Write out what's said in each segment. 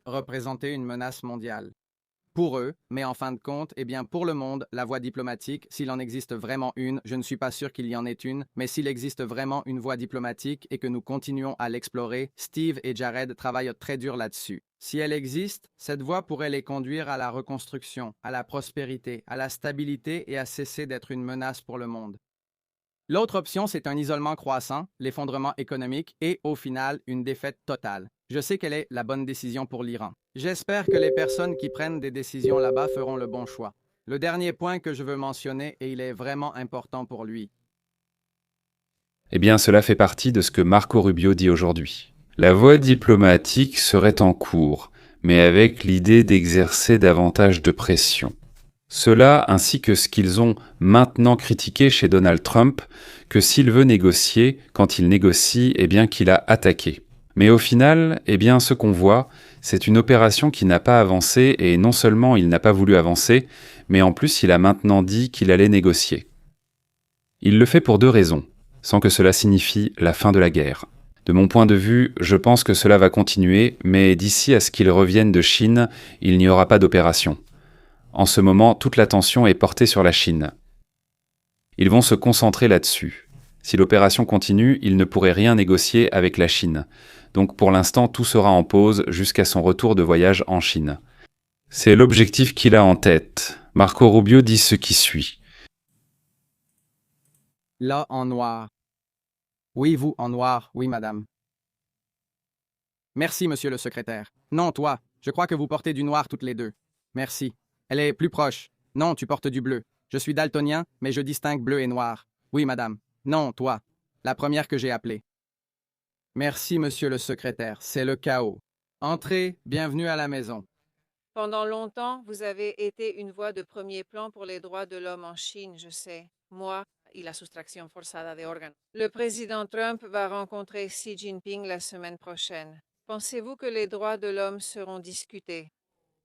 représenter une menace mondiale. Pour eux, mais en fin de compte, eh bien pour le monde, la voie diplomatique, s'il en existe vraiment une, je ne suis pas sûr qu'il y en ait une, mais s'il existe vraiment une voie diplomatique et que nous continuons à l'explorer, Steve et Jared travaillent très dur là-dessus. Si elle existe, cette voie pourrait les conduire à la reconstruction, à la prospérité, à la stabilité et à cesser d'être une menace pour le monde. L'autre option, c'est un isolement croissant, l'effondrement économique et, au final, une défaite totale. Je sais quelle est la bonne décision pour l'Iran. J'espère que les personnes qui prennent des décisions là-bas feront le bon choix. Le dernier point que je veux mentionner, et il est vraiment important pour lui. Eh bien, cela fait partie de ce que Marco Rubio dit aujourd'hui. La voie diplomatique serait en cours, mais avec l'idée d'exercer davantage de pression. Cela ainsi que ce qu'ils ont maintenant critiqué chez Donald Trump, que s'il veut négocier, quand il négocie, eh bien qu'il a attaqué. Mais au final, eh bien ce qu'on voit, c'est une opération qui n'a pas avancé et non seulement il n'a pas voulu avancer, mais en plus il a maintenant dit qu'il allait négocier. Il le fait pour deux raisons, sans que cela signifie la fin de la guerre. De mon point de vue, je pense que cela va continuer, mais d'ici à ce qu'ils reviennent de Chine, il n'y aura pas d'opération. En ce moment, toute l'attention est portée sur la Chine. Ils vont se concentrer là-dessus. Si l'opération continue, ils ne pourraient rien négocier avec la Chine. Donc pour l'instant, tout sera en pause jusqu'à son retour de voyage en Chine. C'est l'objectif qu'il a en tête. Marco Rubio dit ce qui suit. Là, en noir. Oui, vous, en noir. Oui, madame. Merci, monsieur le secrétaire. Non, toi. Je crois que vous portez du noir toutes les deux. Merci. Elle est plus proche. Non, tu portes du bleu. Je suis daltonien, mais je distingue bleu et noir. Oui, madame. Non, toi. La première que j'ai appelée. Merci, monsieur le secrétaire. C'est le chaos. Entrez, bienvenue à la maison. Pendant longtemps, vous avez été une voix de premier plan pour les droits de l'homme en Chine, je sais. Moi y la soustraction forzada de órganos. Le président Trump va rencontrer Xi Jinping la semaine prochaine. Pensez-vous que les droits de l'homme seront discutés?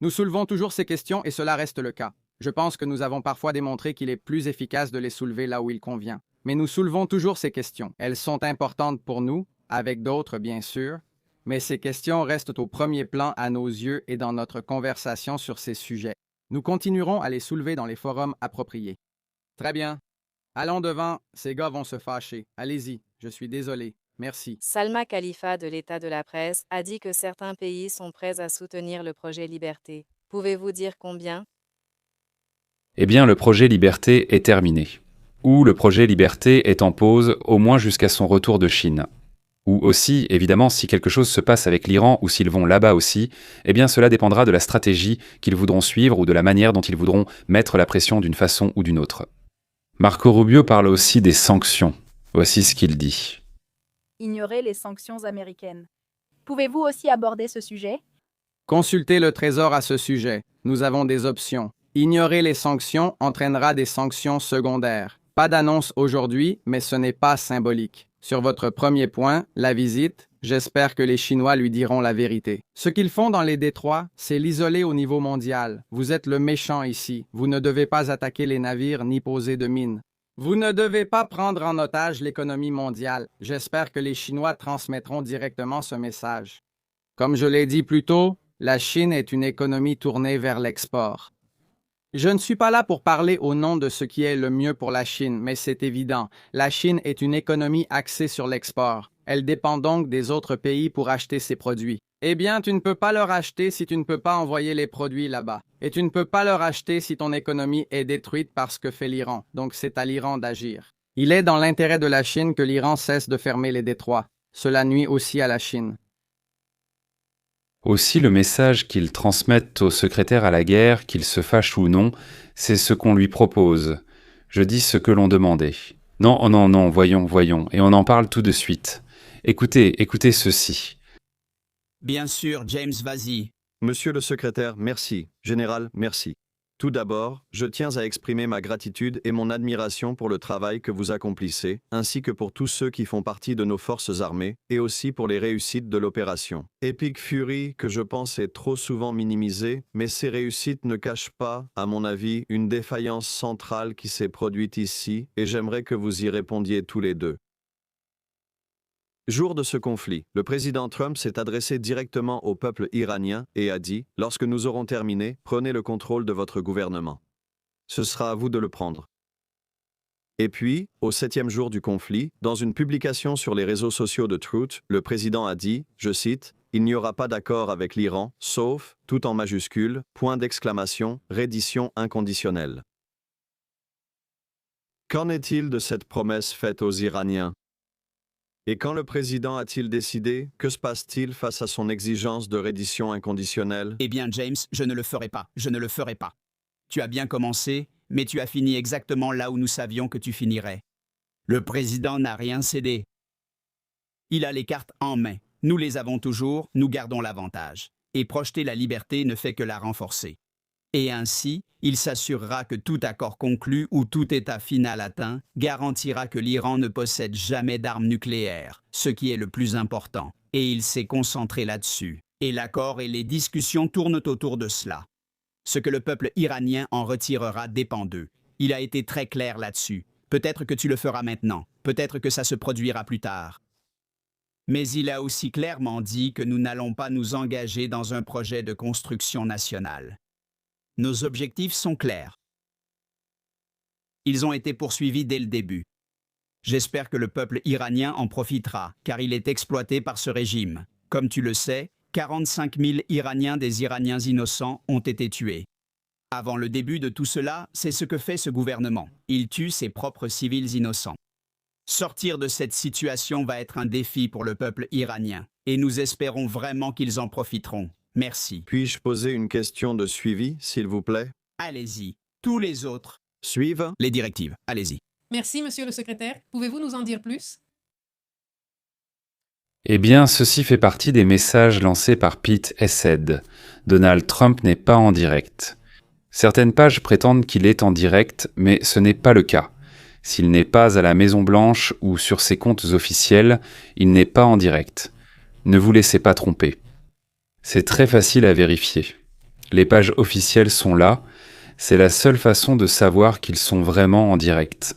Nous soulevons toujours ces questions et cela reste le cas. Je pense que nous avons parfois démontré qu'il est plus efficace de les soulever là où il convient. Mais nous soulevons toujours ces questions. Elles sont importantes pour nous, avec d'autres bien sûr, mais ces questions restent au premier plan à nos yeux et dans notre conversation sur ces sujets. Nous continuerons à les soulever dans les forums appropriés. Très bien. Allons devant, ces gars vont se fâcher. Allez-y, je suis désolé. Merci. Salma Khalifa de l'État de la presse a dit que certains pays sont prêts à soutenir le projet Liberté. Pouvez-vous dire combien? Eh bien, le projet Liberté est terminé. Ou le projet Liberté est en pause, au moins jusqu'à son retour de Chine. Ou aussi, évidemment, si quelque chose se passe avec l'Iran ou s'ils vont là-bas aussi, eh bien cela dépendra de la stratégie qu'ils voudront suivre ou de la manière dont ils voudront mettre la pression d'une façon ou d'une autre. Marco Rubio parle aussi des sanctions. Voici ce qu'il dit. Ignorer les sanctions américaines. Pouvez-vous aussi aborder ce sujet? Consultez le Trésor à ce sujet. Nous avons des options. Ignorer les sanctions entraînera des sanctions secondaires. Pas d'annonce aujourd'hui, mais ce n'est pas symbolique. Sur votre premier point, la visite, j'espère que les Chinois lui diront la vérité. Ce qu'ils font dans les détroits, c'est l'isoler au niveau mondial. Vous êtes le méchant ici. Vous ne devez pas attaquer les navires ni poser de mines. Vous ne devez pas prendre en otage l'économie mondiale. J'espère que les Chinois transmettront directement ce message. Comme je l'ai dit plus tôt, la Chine est une économie tournée vers l'export. Je ne suis pas là pour parler au nom de ce qui est le mieux pour la Chine, mais c'est évident. La Chine est une économie axée sur l'export. Elle dépend donc des autres pays pour acheter ses produits. Eh bien, tu ne peux pas leur acheter si tu ne peux pas envoyer les produits là-bas. Et tu ne peux pas leur acheter si ton économie est détruite par ce que fait l'Iran. Donc c'est à l'Iran d'agir. Il est dans l'intérêt de la Chine que l'Iran cesse de fermer les détroits. Cela nuit aussi à la Chine. Aussi, le message qu'ils transmettent au secrétaire à la guerre, qu'il se fâche ou non, c'est ce qu'on lui propose. Je dis ce que l'on demandait. Non, oh non, non, voyons, voyons, et on en parle tout de suite. Écoutez, écoutez ceci. Bien sûr, James, vas-y. Monsieur le secrétaire, merci. Général, merci. Tout d'abord, je tiens à exprimer ma gratitude et mon admiration pour le travail que vous accomplissez, ainsi que pour tous ceux qui font partie de nos forces armées, et aussi pour les réussites de l'opération Epic Fury, que je pense est trop souvent minimisée, mais ces réussites ne cachent pas, à mon avis, une défaillance centrale qui s'est produite ici, et j'aimerais que vous y répondiez tous les deux. Jour de ce conflit, le président Trump s'est adressé directement au peuple iranien et a dit « Lorsque nous aurons terminé, prenez le contrôle de votre gouvernement. Ce sera à vous de le prendre. » Et puis, au 7e jour du conflit, dans une publication sur les réseaux sociaux de Truth, le président a dit, je cite, « Il n'y aura pas d'accord avec l'Iran, sauf, tout en majuscule, point d'exclamation, reddition inconditionnelle. » Qu'en est-il de cette promesse faite aux Iraniens? Et quand le président a-t-il décidé, que se passe-t-il face à son exigence de reddition inconditionnelle? Eh bien, James, je ne le ferai pas. Je ne le ferai pas. Tu as bien commencé, mais tu as fini exactement là où nous savions que tu finirais. Le président n'a rien cédé. Il a les cartes en main. Nous les avons toujours, nous gardons l'avantage. Et projeter la liberté ne fait que la renforcer. Et ainsi, il s'assurera que tout accord conclu ou tout état final atteint garantira que l'Iran ne possède jamais d'armes nucléaires, ce qui est le plus important. Et il s'est concentré là-dessus. Et l'accord et les discussions tournent autour de cela. Ce que le peuple iranien en retirera dépend d'eux. Il a été très clair là-dessus. Peut-être que tu le feras maintenant. Peut-être que ça se produira plus tard. Mais il a aussi clairement dit que nous n'allons pas nous engager dans un projet de construction nationale. Nos objectifs sont clairs. Ils ont été poursuivis dès le début. J'espère que le peuple iranien en profitera, car il est exploité par ce régime. Comme tu le sais, 45 000 Iraniens des Iraniens innocents ont été tués. Avant le début de tout cela, c'est ce que fait ce gouvernement. Il tue ses propres civils innocents. Sortir de cette situation va être un défi pour le peuple iranien, et nous espérons vraiment qu'ils en profiteront. Merci. Puis-je poser une question de suivi, s'il vous plaît? Allez-y. Tous les autres Suivent les directives. Allez-y. Merci, monsieur le secrétaire. Pouvez-vous nous en dire plus? Eh bien, ceci fait partie des messages lancés par Pete Hesed. Donald Trump n'est pas en direct. Certaines pages prétendent qu'il est en direct, mais ce n'est pas le cas. S'il n'est pas à la Maison-Blanche ou sur ses comptes officiels, il n'est pas en direct. Ne vous laissez pas tromper. C'est très facile à vérifier. Les pages officielles sont là, c'est la seule façon de savoir qu'ils sont vraiment en direct.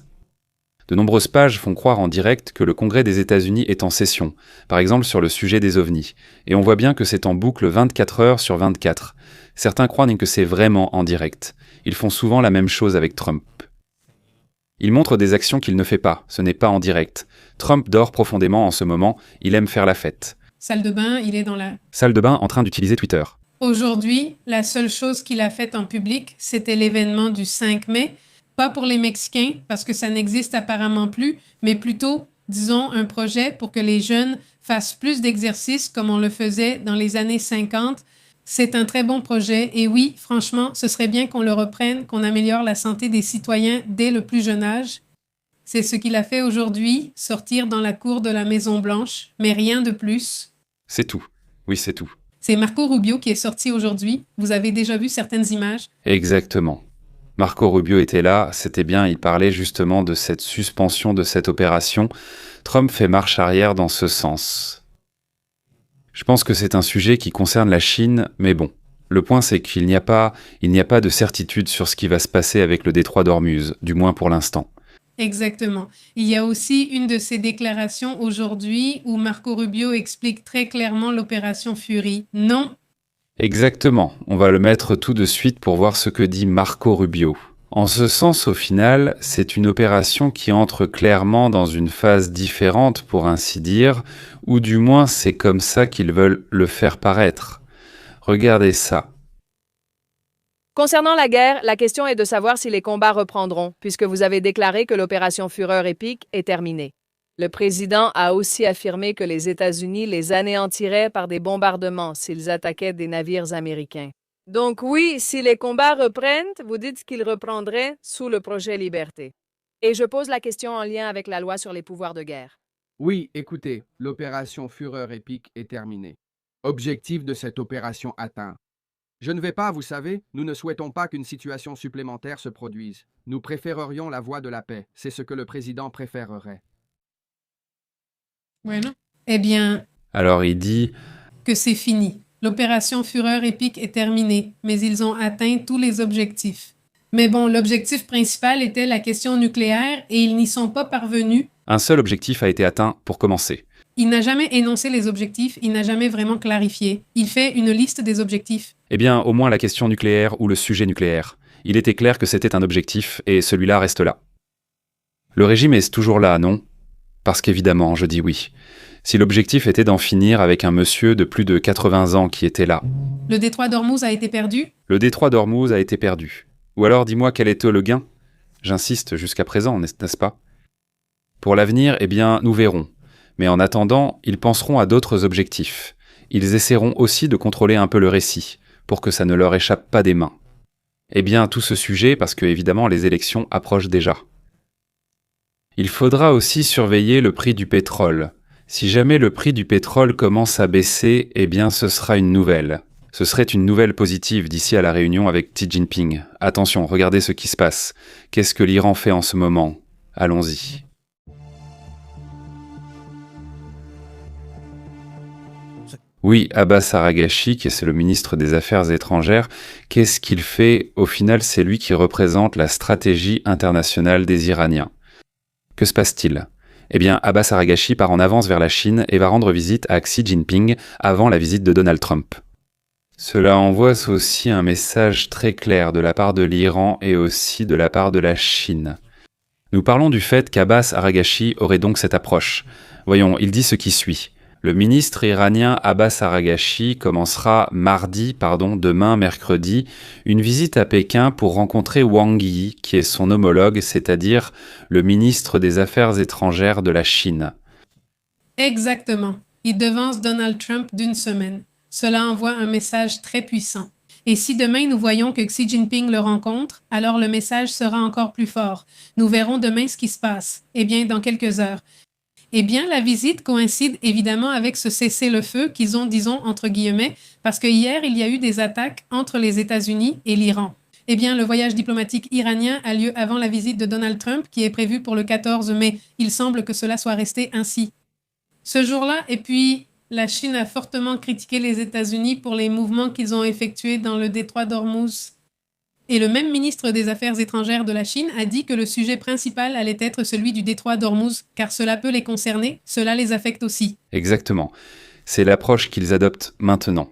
De nombreuses pages font croire en direct que le Congrès des États-Unis est en session, par exemple sur le sujet des ovnis, et on voit bien que c'est en boucle 24 heures sur 24. Certains croient que c'est vraiment en direct. Ils font souvent la même chose avec Trump. Il montre des actions qu'il ne fait pas, ce n'est pas en direct. Trump dort profondément en ce moment, il aime faire la fête. Salle de bain, il est dans la... Salle de bain en train d'utiliser Twitter. Aujourd'hui, la seule chose qu'il a faite en public, c'était l'événement du 5 mai. Pas pour les Mexicains, parce que ça n'existe apparemment plus, mais plutôt, disons, un projet pour que les jeunes fassent plus d'exercices comme on le faisait dans les années 50. C'est un très bon projet et oui, franchement, ce serait bien qu'on le reprenne, qu'on améliore la santé des citoyens dès le plus jeune âge. C'est ce qu'il a fait aujourd'hui, sortir dans la cour de la Maison-Blanche, mais rien de plus. C'est tout. Oui, c'est tout. C'est Marco Rubio qui est sorti aujourd'hui. Vous avez déjà vu certaines images? Exactement. Marco Rubio était là, c'était bien, il parlait justement de cette suspension de cette opération. Trump fait marche arrière dans ce sens. Je pense que c'est un sujet qui concerne la Chine, mais bon. Le point c'est qu'il n'y a pas de certitude sur ce qui va se passer avec le détroit d'Ormuz, du moins pour l'instant. Exactement. Il y a aussi une de ses déclarations aujourd'hui où Marco Rubio explique très clairement l'opération Fury. Non. Exactement, on va le mettre tout de suite pour voir ce que dit Marco Rubio. En ce sens, au final, c'est une opération qui entre clairement dans une phase différente, pour ainsi dire, ou du moins c'est comme ça qu'ils veulent le faire paraître. Regardez ça. Concernant la guerre, la question est de savoir si les combats reprendront, puisque vous avez déclaré que l'opération Fureur épique est terminée. Le président a aussi affirmé que les États-Unis les anéantiraient par des bombardements s'ils attaquaient des navires américains. Donc oui, si les combats reprennent, vous dites qu'ils reprendraient sous le projet Liberté. Et je pose la question en lien avec la loi sur les pouvoirs de guerre. Oui, écoutez, l'opération Fureur épique est terminée. Objectif de cette opération atteint. Je ne vais pas, vous savez, nous ne souhaitons pas qu'une situation supplémentaire se produise. Nous préférerions la voie de la paix. C'est ce que le président préférerait. Bueno. Eh bien... Alors il dit... que c'est fini. L'opération Fureur épique est terminée, mais ils ont atteint tous les objectifs. Mais bon, l'objectif principal était la question nucléaire et ils n'y sont pas parvenus. Un seul objectif a été atteint pour commencer. Il n'a jamais énoncé les objectifs, il n'a jamais vraiment clarifié. Il fait une liste des objectifs. Eh bien, au moins la question nucléaire ou le sujet nucléaire. Il était clair que c'était un objectif, et celui-là reste là. Le régime est toujours là, non? Parce qu'évidemment, je dis oui. Si l'objectif était d'en finir avec un monsieur de plus de 80 ans qui était là. Le détroit d'Ormuz a été perdu? Le détroit d'Ormuz a été perdu. Ou alors dis-moi quel était le gain? J'insiste jusqu'à présent, n'est-ce pas? Pour l'avenir, eh bien, nous verrons. Mais en attendant, ils penseront à d'autres objectifs. Ils essaieront aussi de contrôler un peu le récit, pour que ça ne leur échappe pas des mains. Eh bien, tout ce sujet, parce que évidemment les élections approchent déjà. Il faudra aussi surveiller le prix du pétrole. Si jamais le prix du pétrole commence à baisser, eh bien ce sera une nouvelle. Ce serait une nouvelle positive d'ici à la réunion avec Xi Jinping. Attention, regardez ce qui se passe. Qu'est-ce que l'Iran fait en ce moment? Allons-y. Oui, Abbas Araghachi, qui est le ministre des Affaires étrangères, qu'est-ce qu'il fait? Au final, c'est lui qui représente la stratégie internationale des Iraniens. Que se passe-t-il? Eh bien, Abbas Araghachi part en avance vers la Chine et va rendre visite à Xi Jinping avant la visite de Donald Trump. Cela envoie aussi un message très clair de la part de l'Iran et aussi de la part de la Chine. Nous parlons du fait qu'Abbas Araghachi aurait donc cette approche. Voyons, il dit ce qui suit. Le ministre iranien Abbas Araghachi commencera demain mercredi, une visite à Pékin pour rencontrer Wang Yi, qui est son homologue, c'est-à-dire le ministre des Affaires étrangères de la Chine. Exactement. Il devance Donald Trump d'une semaine. Cela envoie un message très puissant. Et si demain nous voyons que Xi Jinping le rencontre, alors le message sera encore plus fort. Nous verrons demain ce qui se passe. Eh bien, dans quelques heures. Eh bien, la visite coïncide évidemment avec ce cessez-le-feu qu'ils ont, disons, entre guillemets, parce que hier, il y a eu des attaques entre les États-Unis et l'Iran. Eh bien, le voyage diplomatique iranien a lieu avant la visite de Donald Trump, qui est prévue pour le 14 mai. Il semble que cela soit resté ainsi. Ce jour-là, et puis, la Chine a fortement critiqué les États-Unis pour les mouvements qu'ils ont effectués dans le détroit d'Ormuz. Et le même ministre des Affaires étrangères de la Chine a dit que le sujet principal allait être celui du détroit d'Ormuz, car cela peut les concerner, cela les affecte aussi. Exactement. C'est l'approche qu'ils adoptent maintenant.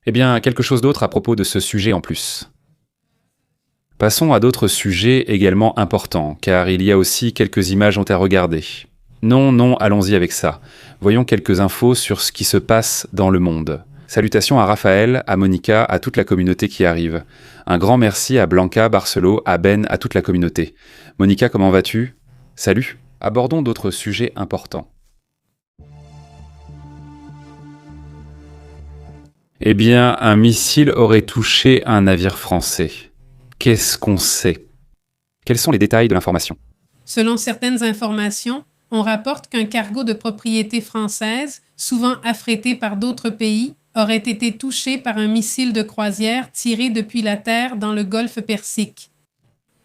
Eh bien, quelque chose d'autre à propos de ce sujet en plus. Passons à d'autres sujets également importants, car il y a aussi quelques images à regarder. Non, allons-y avec ça. Voyons quelques infos sur ce qui se passe dans le monde. Salutations à Raphaël, à Monica, à toute la communauté qui arrive. Un grand merci à Blanca, Barcelo, à Ben, à toute la communauté. Monica, comment vas-tu? Salut. Abordons d'autres sujets importants. Eh bien, un missile aurait touché un navire français. Qu'est-ce qu'on sait? Quels sont les détails de l'information? Selon certaines informations, on rapporte qu'un cargo de propriété française, souvent affrété par d'autres pays, aurait été touché par un missile de croisière tiré depuis la terre dans le golfe Persique.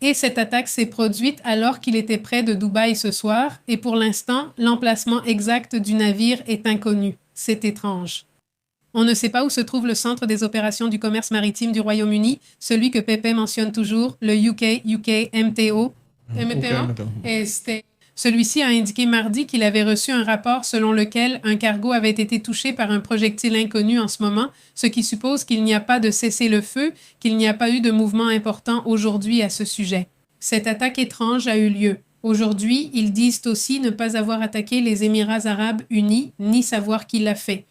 Et cette attaque s'est produite alors qu'il était près de Dubaï ce soir, et pour l'instant, l'emplacement exact du navire est inconnu. C'est étrange. On ne sait pas où se trouve le centre des opérations du commerce maritime du Royaume-Uni, celui que Pepe mentionne toujours, le UK MTO. Celui-ci a indiqué mardi qu'il avait reçu un rapport selon lequel un cargo avait été touché par un projectile inconnu en ce moment, ce qui suppose qu'il n'y a pas de cessez-le-feu, qu'il n'y a pas eu de mouvement important aujourd'hui à ce sujet. Cette attaque étrange a eu lieu. Aujourd'hui, ils disent aussi ne pas avoir attaqué les Émirats arabes unis, ni savoir qui l'a fait.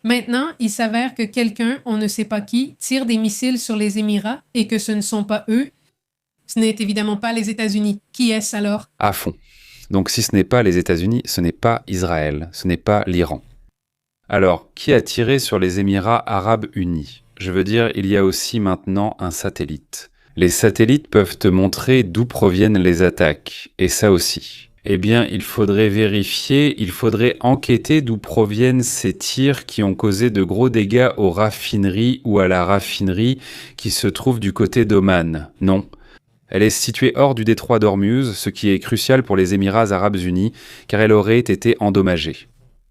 Maintenant, il s'avère que quelqu'un, on ne sait pas qui, tire des missiles sur les Émirats et que ce ne sont pas eux. Ce n'est évidemment pas les États-Unis. Qui est-ce alors? À fond. Donc si ce n'est pas les États-Unis, ce n'est pas Israël, ce n'est pas l'Iran. Alors, qui a tiré sur les Émirats arabes unis? Je veux dire, il y a aussi maintenant un satellite. Les satellites peuvent te montrer d'où proviennent les attaques, et ça aussi. Eh bien, il faudrait vérifier, il faudrait enquêter d'où proviennent ces tirs qui ont causé de gros dégâts aux raffineries ou à la raffinerie qui se trouve du côté d'Oman. Non. Elle est située hors du détroit d'Ormuz, ce qui est crucial pour les Émirats arabes unis, car elle aurait été endommagée.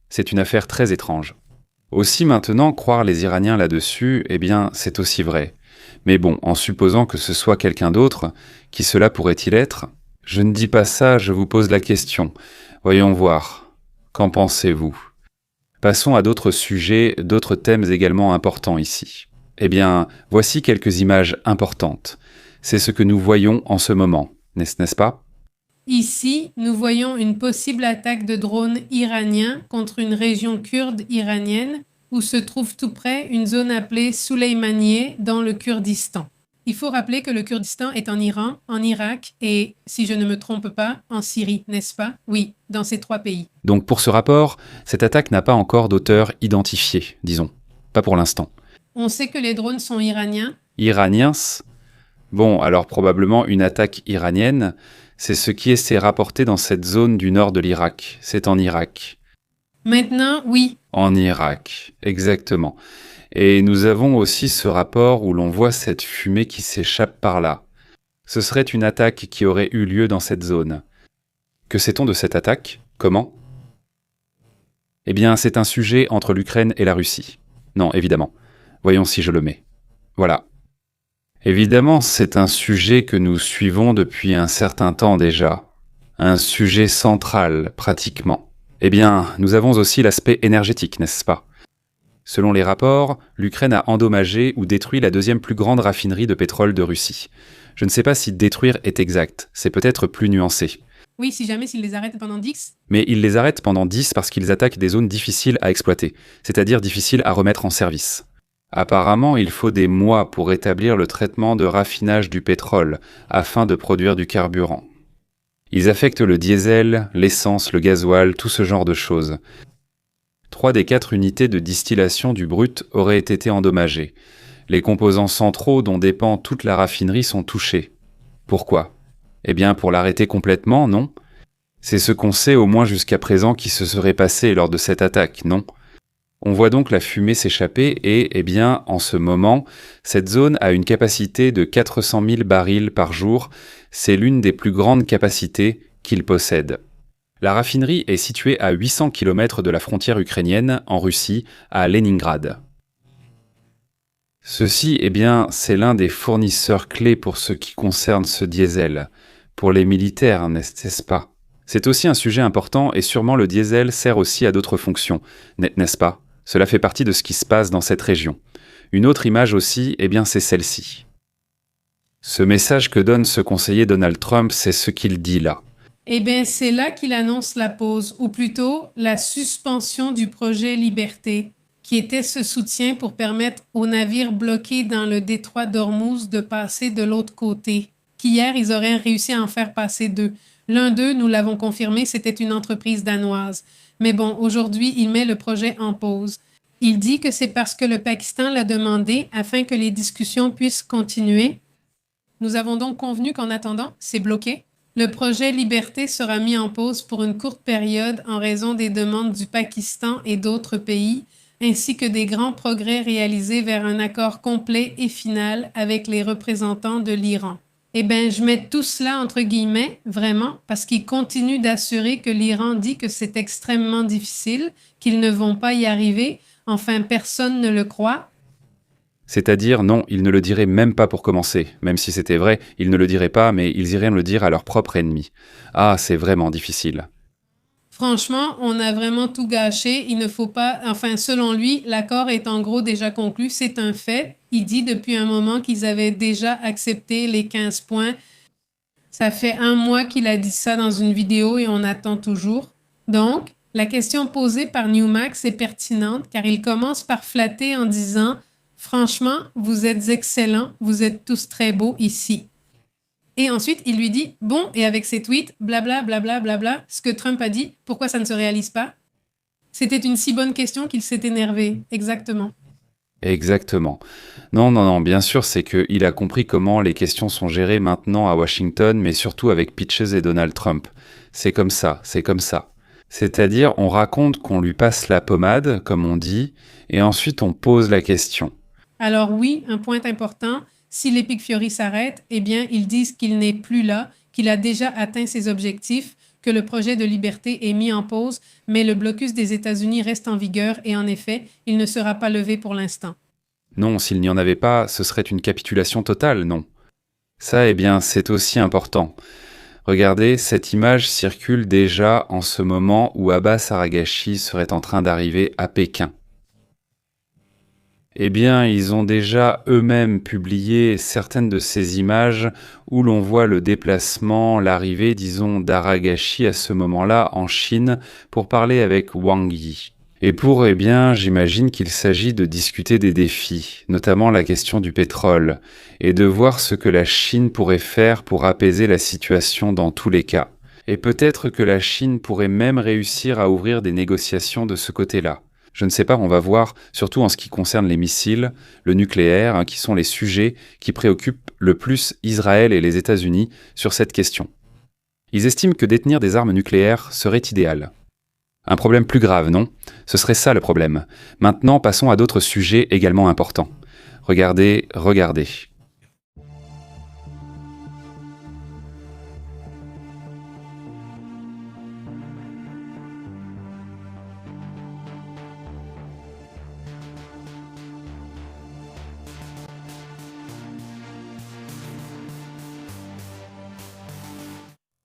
C'est une affaire très étrange. Aussi maintenant, croire les Iraniens là-dessus, eh bien, c'est aussi vrai. Mais bon, en supposant que ce soit quelqu'un d'autre, qui cela pourrait-il être? Je ne dis pas ça, je vous pose la question. Voyons voir. Qu'en pensez-vous? Passons à d'autres sujets, d'autres thèmes également importants ici. Eh bien, voici quelques images importantes. C'est ce que nous voyons en ce moment, n'est-ce pas? Ici, nous voyons une possible attaque de drones iraniens contre une région kurde iranienne où se trouve tout près une zone appelée Souleymaniye dans le Kurdistan. Il faut rappeler que le Kurdistan est en Iran, en Irak et, si je ne me trompe pas, en Syrie, n'est-ce pas? Oui, dans ces 3 pays. Donc pour ce rapport, cette attaque n'a pas encore d'auteur identifié, disons. Pas pour l'instant. On sait que les drones sont iraniens. Iraniens? Bon, alors probablement une attaque iranienne, c'est ce qui s'est rapporté dans cette zone du nord de l'Irak. C'est en Irak. Maintenant, oui. En Irak, exactement. Et nous avons aussi ce rapport où l'on voit cette fumée qui s'échappe par là. Ce serait une attaque qui aurait eu lieu dans cette zone. Que sait-on de cette attaque? Comment? Eh bien, c'est un sujet entre l'Ukraine et la Russie. Non, évidemment. Voyons si je le mets. Voilà. Évidemment, c'est un sujet que nous suivons depuis un certain temps déjà. Un sujet central, pratiquement. Eh bien, nous avons aussi l'aspect énergétique, n'est-ce pas? Selon les rapports, l'Ukraine a endommagé ou détruit la 2e plus grande raffinerie de pétrole de Russie. Je ne sais pas si détruire est exact, c'est peut-être plus nuancé. Oui, si jamais s'ils les arrêtent pendant 10. Mais ils les arrêtent pendant 10 parce qu'ils attaquent des zones difficiles à exploiter, c'est-à-dire difficiles à remettre en service. Apparemment, il faut des mois pour établir le traitement de raffinage du pétrole afin de produire du carburant. Ils affectent le diesel, l'essence, le gasoil, tout ce genre de choses. 3 des 4 unités de distillation du brut auraient été endommagées. Les composants centraux dont dépend toute la raffinerie sont touchés. Pourquoi? Eh bien, pour l'arrêter complètement, non? C'est ce qu'on sait au moins jusqu'à présent qui se serait passé lors de cette attaque, non? On voit donc la fumée s'échapper et, eh bien, en ce moment, cette zone a une capacité de 400 000 barils par jour. C'est l'une des plus grandes capacités qu'il possède. La raffinerie est située à 800 km de la frontière ukrainienne, en Russie, à Leningrad. Ceci, eh bien, c'est l'un des fournisseurs clés pour ce qui concerne ce diesel. Pour les militaires, n'est-ce pas? C'est aussi un sujet important et sûrement le diesel sert aussi à d'autres fonctions, n'est-ce pas? Cela fait partie de ce qui se passe dans cette région. Une autre image aussi, eh bien, c'est celle-ci. Ce message que donne ce conseiller Donald Trump, c'est ce qu'il dit là. Eh bien, c'est là qu'il annonce la pause, ou plutôt la suspension du projet Liberté, qui était ce soutien pour permettre aux navires bloqués dans le détroit d'Ormuz de passer de l'autre côté. Qu'hier, ils auraient réussi à en faire passer 2. L'un d'eux, nous l'avons confirmé, c'était une entreprise danoise. Mais bon, aujourd'hui, il met le projet en pause. Il dit que c'est parce que le Pakistan l'a demandé afin que les discussions puissent continuer. Nous avons donc convenu qu'en attendant, c'est bloqué. Le projet Liberté sera mis en pause pour une courte période en raison des demandes du Pakistan et d'autres pays, ainsi que des grands progrès réalisés vers un accord complet et final avec les représentants de l'Iran. Eh bien, je mets tout cela entre guillemets, vraiment, parce qu'ils continuent d'assurer que l'Iran dit que c'est extrêmement difficile, qu'ils ne vont pas y arriver, enfin personne ne le croit. C'est-à-dire, non, ils ne le diraient même pas pour commencer. Même si c'était vrai, ils ne le diraient pas, mais ils iraient le dire à leur propre ennemi. Ah, c'est vraiment difficile. Franchement, on a vraiment tout gâché. Il ne faut pas... Enfin, selon lui, l'accord est en gros déjà conclu. C'est un fait. Il dit depuis un moment qu'ils avaient déjà accepté les 15 points. Ça fait 1 mois qu'il a dit ça dans une vidéo et on attend toujours. Donc, la question posée par Newmax est pertinente car il commence par flatter en disant « Franchement, vous êtes excellents, vous êtes tous très beaux ici. » Et ensuite, il lui dit « Bon, et avec ces tweets, blabla, blabla, blabla, ce que Trump a dit, pourquoi ça ne se réalise pas ?» C'était une si bonne question qu'il s'est énervé. Exactement. Exactement. Non, bien sûr, c'est qu'il a compris comment les questions sont gérées maintenant à Washington, mais surtout avec Peaches et Donald Trump. C'est comme ça, c'est comme ça. C'est-à-dire, on raconte qu'on lui passe la pommade, comme on dit, et ensuite on pose la question. Alors oui, un point important, si l'Epic Fury s'arrête, eh bien, ils disent qu'il n'est plus là, qu'il a déjà atteint ses objectifs, que le projet de liberté est mis en pause, mais le blocus des États-Unis reste en vigueur et en effet, il ne sera pas levé pour l'instant. Non, s'il n'y en avait pas, ce serait une capitulation totale, non. Ça, eh bien, c'est aussi important. Regardez, cette image circule déjà en ce moment où Abbas Araghachi serait en train d'arriver à Pékin. Eh bien, ils ont déjà eux-mêmes publié certaines de ces images où l'on voit le déplacement, l'arrivée, disons, d'Araghachi à ce moment-là en Chine pour parler avec Wang Yi. Et eh bien, j'imagine qu'il s'agit de discuter des défis, notamment la question du pétrole, et de voir ce que la Chine pourrait faire pour apaiser la situation dans tous les cas. Et peut-être que la Chine pourrait même réussir à ouvrir des négociations de ce côté-là. Je ne sais pas, on va voir, surtout en ce qui concerne les missiles, le nucléaire, qui sont les sujets qui préoccupent le plus Israël et les États-Unis sur cette question. Ils estiment que détenir des armes nucléaires serait idéal. Un problème plus grave, non? Ce serait ça le problème. Maintenant, passons à d'autres sujets également importants. Regardez.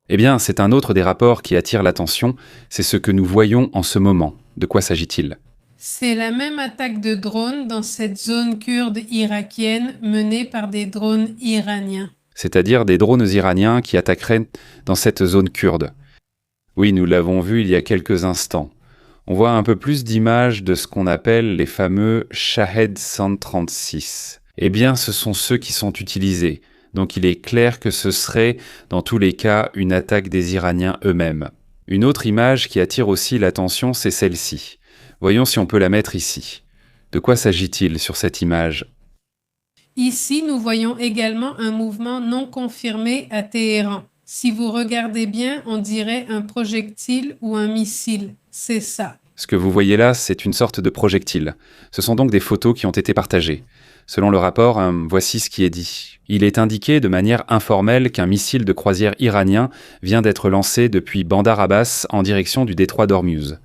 Eh bien, c'est un autre des rapports qui attire l'attention, c'est ce que nous voyons en ce moment. De quoi s'agit-il? C'est la même attaque de drones dans cette zone kurde irakienne menée par des drones iraniens. C'est-à-dire des drones iraniens qui attaqueraient dans cette zone kurde. Oui, nous l'avons vu il y a quelques instants. On voit un peu plus d'images de ce qu'on appelle les fameux Shahed 136. Eh bien, ce sont ceux qui sont utilisés. Donc il est clair que ce serait, dans tous les cas, une attaque des Iraniens eux-mêmes. Une autre image qui attire aussi l'attention, c'est celle-ci. Voyons si on peut la mettre ici. De quoi s'agit-il sur cette image? Ici, nous voyons également un mouvement non confirmé à Téhéran. Si vous regardez bien, on dirait un projectile ou un missile. C'est ça. Ce que vous voyez là, c'est une sorte de projectile. Ce sont donc des photos qui ont été partagées. Selon le rapport, voici ce qui est dit. Il est indiqué de manière informelle qu'un missile de croisière iranien vient d'être lancé depuis Bandar Abbas en direction du détroit d'Ormuz.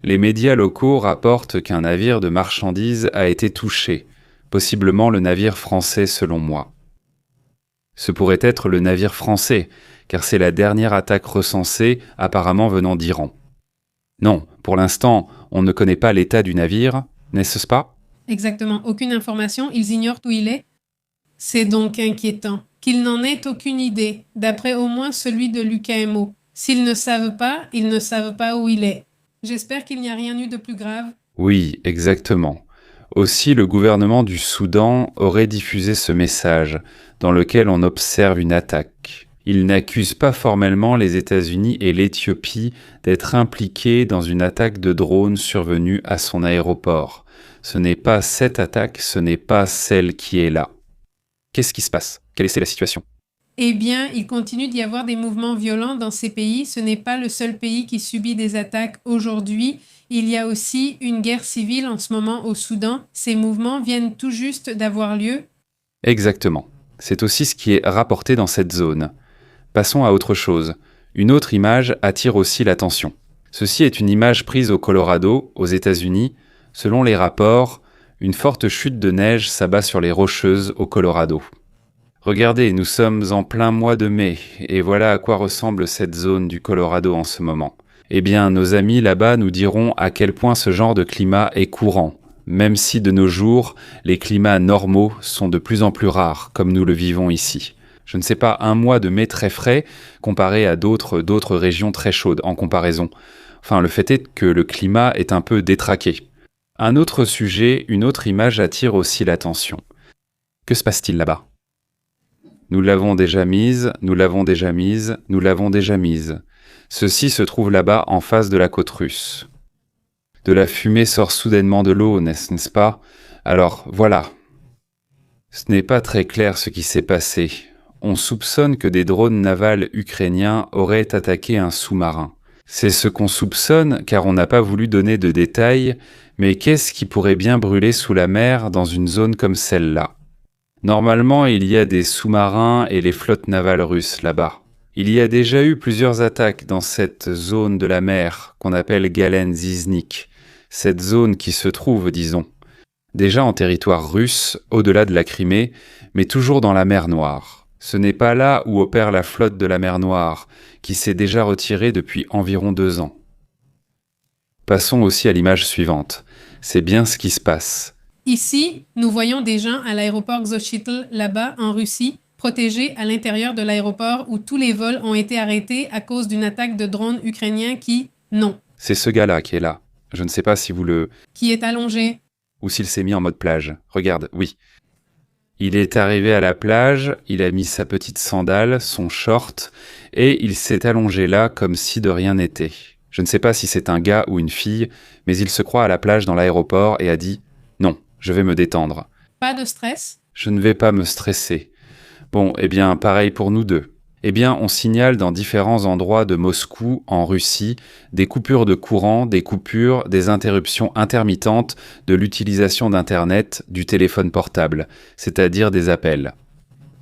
Les médias locaux rapportent qu'un navire de marchandises a été touché, possiblement le navire français selon moi. Ce pourrait être le navire français, car c'est la dernière attaque recensée apparemment venant d'Iran. Non, pour l'instant, on ne connaît pas l'état du navire, n'est-ce pas? Exactement, aucune information, ils ignorent où il est. C'est donc inquiétant qu'ils n'en aient aucune idée, d'après au moins celui de l'UKMO. S'ils ne savent pas, ils ne savent pas où il est. J'espère qu'il n'y a rien eu de plus grave. Oui, exactement. Aussi, le gouvernement du Soudan aurait diffusé ce message, dans lequel on observe une attaque. Il n'accuse pas formellement les États-Unis et l'Éthiopie d'être impliqués dans une attaque de drone survenue à son aéroport. Ce n'est pas cette attaque, ce n'est pas celle qui est là. Qu'est-ce qui se passe? Quelle est la situation? Eh bien, il continue d'y avoir des mouvements violents dans ces pays. Ce n'est pas le seul pays qui subit des attaques aujourd'hui. Il y a aussi une guerre civile en ce moment au Soudan. Ces mouvements viennent tout juste d'avoir lieu. Exactement. C'est aussi ce qui est rapporté dans cette zone. Passons à autre chose. Une autre image attire aussi l'attention. Ceci est une image prise au Colorado, aux États-Unis. Selon les rapports, une forte chute de neige s'abat sur les Rocheuses au Colorado. Regardez, nous sommes en plein mois de mai, et voilà à quoi ressemble cette zone du Colorado en ce moment. Eh bien, nos amis là-bas nous diront à quel point ce genre de climat est courant, même si de nos jours, les climats normaux sont de plus en plus rares, comme nous le vivons ici. Je ne sais pas, un mois de mai très frais, comparé à d'autres régions très chaudes en comparaison. Enfin, le fait est que le climat est un peu détraqué. Un autre sujet, une autre image attire aussi l'attention. Que se passe-t-il là-bas? Nous l'avons déjà mise, nous l'avons déjà mise, nous l'avons déjà mise. Ceci se trouve là-bas en face de la côte russe. De la fumée sort soudainement de l'eau, n'est-ce pas? Alors, voilà. Ce n'est pas très clair ce qui s'est passé. On soupçonne que des drones navals ukrainiens auraient attaqué un sous-marin. C'est ce qu'on soupçonne car on n'a pas voulu donner de détails, mais qu'est-ce qui pourrait bien brûler sous la mer dans une zone comme celle-là? Normalement, il y a des sous-marins et les flottes navales russes là-bas. Il y a déjà eu plusieurs attaques dans cette zone de la mer qu'on appelle Galen-Ziznik, cette zone qui se trouve, disons, déjà en territoire russe, au-delà de la Crimée, mais toujours dans la mer Noire. Ce n'est pas là où opère la flotte de la mer Noire, qui s'est déjà retirée depuis environ 2 ans. Passons aussi à l'image suivante. C'est bien ce qui se passe. Ici, nous voyons des gens à l'aéroport Xochitl, là-bas, en Russie, protégés à l'intérieur de l'aéroport où tous les vols ont été arrêtés à cause d'une attaque de drones ukrainiens non, C'est ce gars-là qui est là. Je ne sais pas si vous le... qui est allongé. ou s'il s'est mis en mode plage. Regarde, oui. Il est arrivé à la plage, il a mis sa petite sandale, son short, et il s'est allongé là comme si de rien n'était. Je ne sais pas si c'est un gars ou une fille, mais il se croit à la plage dans l'aéroport et a dit « Non, je vais me détendre. Pas de stress. Je ne vais pas me stresser. » Bon, eh bien, pareil pour nous deux. Eh bien, on signale dans différents endroits de Moscou, en Russie, des coupures de courant, des interruptions intermittentes de l'utilisation d'Internet, du téléphone portable, c'est-à-dire des appels.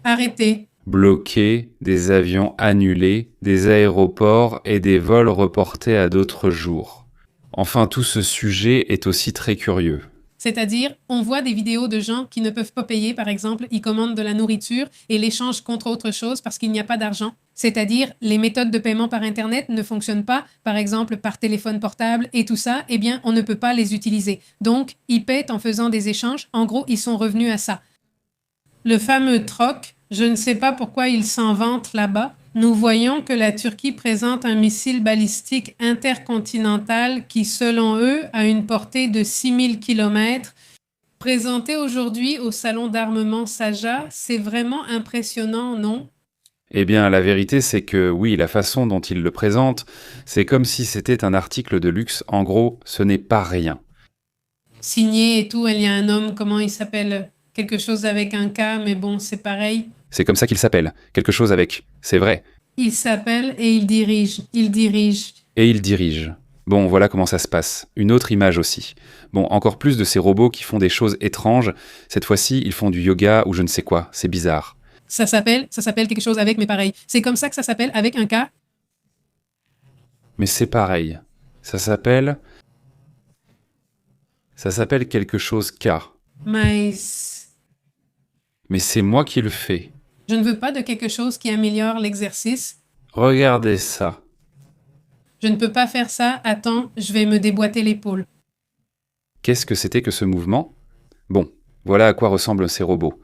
Arrêtez. Bloqués, des avions annulés, des aéroports et des vols reportés à d'autres jours. Enfin, tout ce sujet est aussi très curieux. C'est-à-dire, on voit des vidéos de gens qui ne peuvent pas payer, par exemple, ils commandent de la nourriture et l'échangent contre autre chose parce qu'il n'y a pas d'argent. C'est-à-dire, les méthodes de paiement par Internet ne fonctionnent pas, par exemple, par téléphone portable et tout ça, eh bien, on ne peut pas les utiliser. Donc, ils paient en faisant des échanges. En gros, ils sont revenus à ça. Le fameux troc, je ne sais pas pourquoi ils s'en vantent là-bas. Nous voyons que la Turquie présente un missile balistique intercontinental qui, selon eux, a une portée de 6000 km. Présenté aujourd'hui au salon d'armement Saja, c'est vraiment impressionnant, non? Eh bien, la vérité, c'est que oui, la façon dont il le présente, c'est comme si c'était un article de luxe. En gros, ce n'est pas rien. Signé et tout, il y a un homme, comment il s'appelle? Quelque chose avec un K, mais bon, c'est pareil. C'est comme ça qu'il s'appelle. Quelque chose avec. C'est vrai. Il s'appelle et il dirige. Il dirige. Et il dirige. Bon, voilà comment ça se passe. Une autre image aussi. Bon, encore plus de ces robots qui font des choses étranges. Cette fois-ci, ils font du yoga ou je ne sais quoi. C'est bizarre. Ça s'appelle quelque chose avec, mais pareil. C'est comme ça que ça s'appelle avec un K. Mais c'est pareil. Ça s'appelle quelque chose K. Mais Mais c'est moi qui le fais. je ne veux pas de quelque chose qui améliore l'exercice. Regardez ça. Je ne peux pas faire ça. Attends, je vais me déboîter l'épaule. Qu'est-ce que c'était que ce mouvement? Bon, voilà à quoi ressemblent ces robots.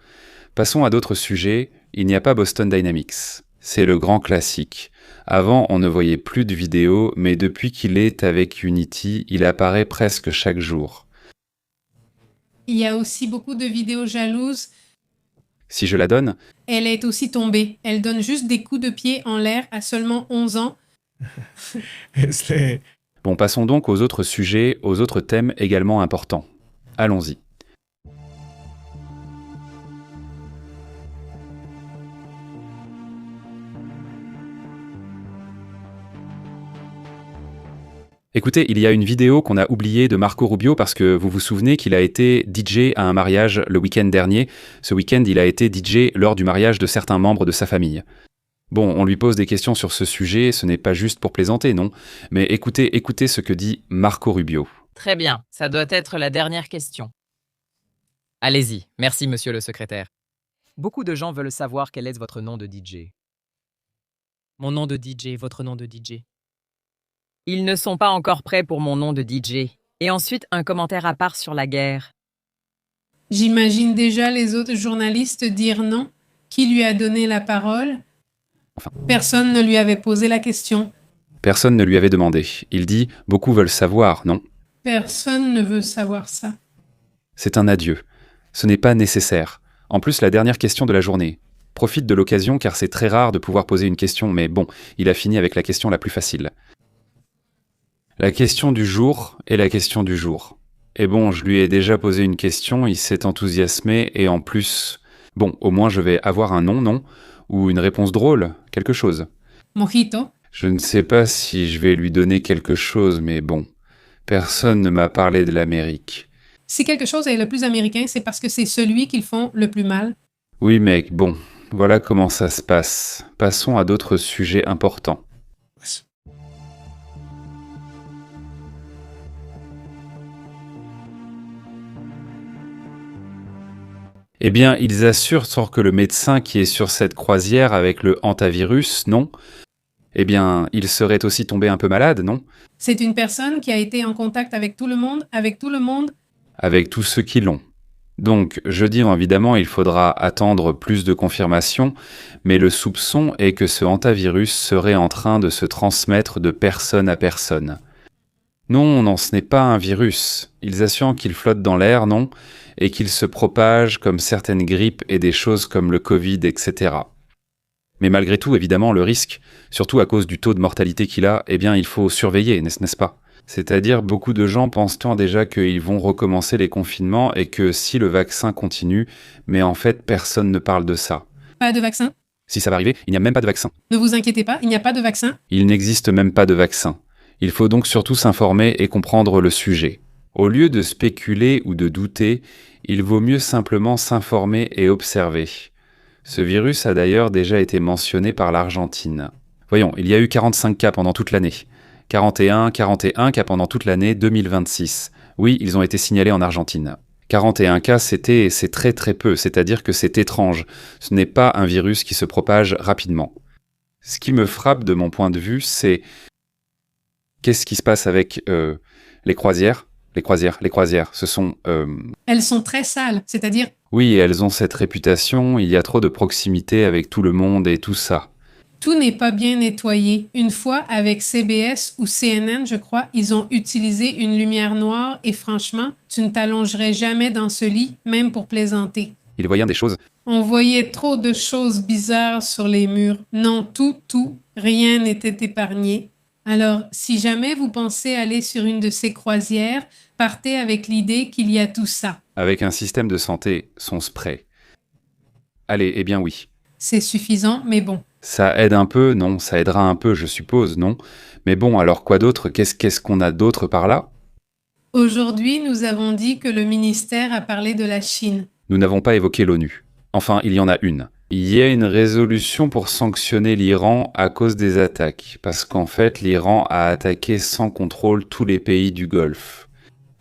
Passons à d'autres sujets. Il n'y a pas Boston Dynamics. C'est le grand classique. Avant, on ne voyait plus de vidéos, mais depuis qu'il est avec Unity, il apparaît presque chaque jour. Il y a aussi beaucoup de vidéos jalouses. Si je la donne, Elle est aussi tombée. Elle donne juste des coups de pied en l'air à seulement 11 ans. bon, passons donc aux autres sujets, aux autres thèmes également importants. Allons-y. Écoutez, il y a une vidéo qu'on a oubliée de Marco Rubio parce que vous vous souvenez qu'il a été DJ à un mariage le week-end dernier. Ce week-end, il a été DJ lors du mariage de certains membres de sa famille. Bon, on lui pose des questions sur ce sujet, ce n'est pas juste pour plaisanter, non? Mais écoutez ce que dit Marco Rubio. Très bien, ça doit être la dernière question. Allez-y, merci monsieur le secrétaire. Beaucoup de gens veulent savoir quel est votre nom de DJ. Mon nom de DJ, votre nom de DJ. Ils ne sont pas encore prêts pour mon nom de DJ. Et ensuite, un commentaire à part sur la guerre. J'imagine déjà les autres journalistes dire non. Qui lui a donné la parole? Personne ne lui avait posé la question. Personne ne lui avait demandé. Il dit « Beaucoup veulent savoir, non ?» Personne ne veut savoir ça. C'est un adieu. Ce n'est pas nécessaire. En plus, la dernière question de la journée. Profite de l'occasion car c'est très rare de pouvoir poser une question, mais bon, il a fini avec la question la plus facile. La question du jour est la question du jour. Et bon, je lui ai déjà posé une question, il s'est enthousiasmé, et en plus... Bon, au moins je vais avoir un nom, non? Ou une réponse drôle, quelque chose. Mojito. Je ne sais pas si je vais lui donner quelque chose, mais bon. Personne ne m'a parlé de l'Amérique. Si quelque chose est le plus américain, c'est parce que c'est celui qu'ils font le plus mal. Oui, mec, bon. Voilà comment ça se passe. Passons à d'autres sujets importants. Eh bien, ils assurent sans que le médecin qui est sur cette croisière avec le hantavirus, non? Eh bien, il serait aussi tombé un peu malade, non? C'est une personne qui a été en contact avec tout le monde, Avec tous ceux qui l'ont. Donc, jeudi, évidemment, il faudra attendre plus de confirmations, mais le soupçon est que ce hantavirus serait en train de se transmettre de personne à personne. Non, ce n'est pas un virus. Ils assurent qu'il flotte dans l'air, non? Et qu'il se propage comme certaines grippes et des choses comme le Covid, etc. Mais malgré tout, évidemment, le risque, surtout à cause du taux de mortalité qu'il a, eh bien, il faut surveiller, n'est-ce pas? C'est-à-dire, beaucoup de gens pensent déjà qu'ils vont recommencer les confinements et que si le vaccin continue, mais en fait, personne ne parle de ça. Pas de vaccin? Si ça va arriver, il n'y a même pas de vaccin. Ne vous inquiétez pas, il n'y a pas de vaccin. Il n'existe même pas de vaccin. Il faut donc surtout s'informer et comprendre le sujet. Au lieu de spéculer ou de douter, il vaut mieux simplement s'informer et observer. Ce virus a d'ailleurs déjà été mentionné par l'Argentine. Voyons, il y a eu 45 cas pendant toute l'année. 41 cas pendant toute l'année 2026. Oui, ils ont été signalés en Argentine. 41 cas, c'est très très peu, c'est-à-dire que c'est étrange. Ce n'est pas un virus qui se propage rapidement. Ce qui me frappe de mon point de vue, c'est... Qu'est-ce qui se passe avec les croisières? Les croisières, ce sont... Elles sont très sales, c'est-à-dire... Oui, elles ont cette réputation, il y a trop de proximité avec tout le monde et tout ça. Tout n'est pas bien nettoyé. Une fois, avec CBS ou CNN, je crois, ils ont utilisé une lumière noire et franchement, tu ne t'allongerais jamais dans ce lit, même pour plaisanter. Ils voyaient des choses. On voyait trop de choses bizarres sur les murs. Non, tout, rien n'était épargné. Alors, si jamais vous pensez aller sur une de ces croisières, partez avec l'idée qu'il y a tout ça. Avec un système de santé, son spray. Allez, eh bien oui. C'est suffisant, mais bon. Ça aide un peu, non? Ça aidera un peu, je suppose, non? Mais bon, alors quoi d'autre? Qu'est-ce qu'on a d'autre par là? Aujourd'hui, nous avons dit que le ministère a parlé de la Chine. Nous n'avons pas évoqué l'ONU. Enfin, il y en a une. Il y a une résolution pour sanctionner l'Iran à cause des attaques, parce qu'en fait, l'Iran a attaqué sans contrôle tous les pays du Golfe.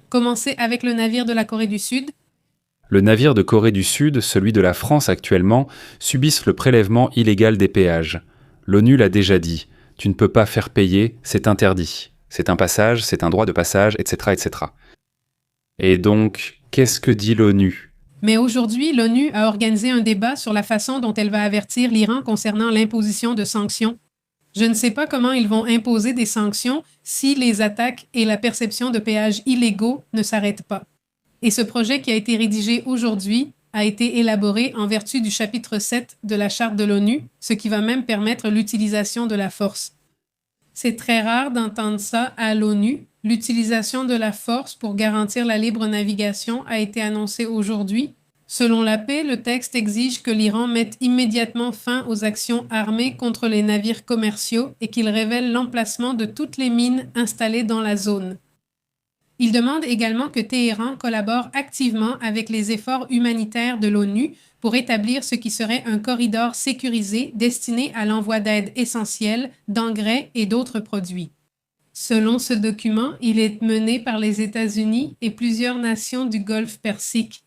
Commencez avec le navire de la Corée du Sud. Le navire de Corée du Sud, celui de la France actuellement, subissent le prélèvement illégal des péages. L'ONU l'a déjà dit, tu ne peux pas faire payer, c'est interdit. C'est un passage, c'est un droit de passage, etc., etc. Et donc, qu'est-ce que dit l'ONU? Mais aujourd'hui, l'ONU a organisé un débat sur la façon dont elle va avertir l'Iran concernant l'imposition de sanctions. Je ne sais pas comment ils vont imposer des sanctions si les attaques et la perception de péages illégaux ne s'arrêtent pas. Et ce projet qui a été rédigé aujourd'hui a été élaboré en vertu du chapitre 7 de la Charte de l'ONU, ce qui va même permettre l'utilisation de la force. C'est très rare d'entendre ça à l'ONU. L'utilisation de la force pour garantir la libre navigation a été annoncée aujourd'hui. Selon la paix, le texte exige que l'Iran mette immédiatement fin aux actions armées contre les navires commerciaux et qu'il révèle l'emplacement de toutes les mines installées dans la zone. Il demande également que Téhéran collabore activement avec les efforts humanitaires de l'ONU pour établir ce qui serait un corridor sécurisé destiné à l'envoi d'aide essentielle, d'engrais et d'autres produits. Selon ce document, il est mené par les États-Unis et plusieurs nations du Golfe Persique.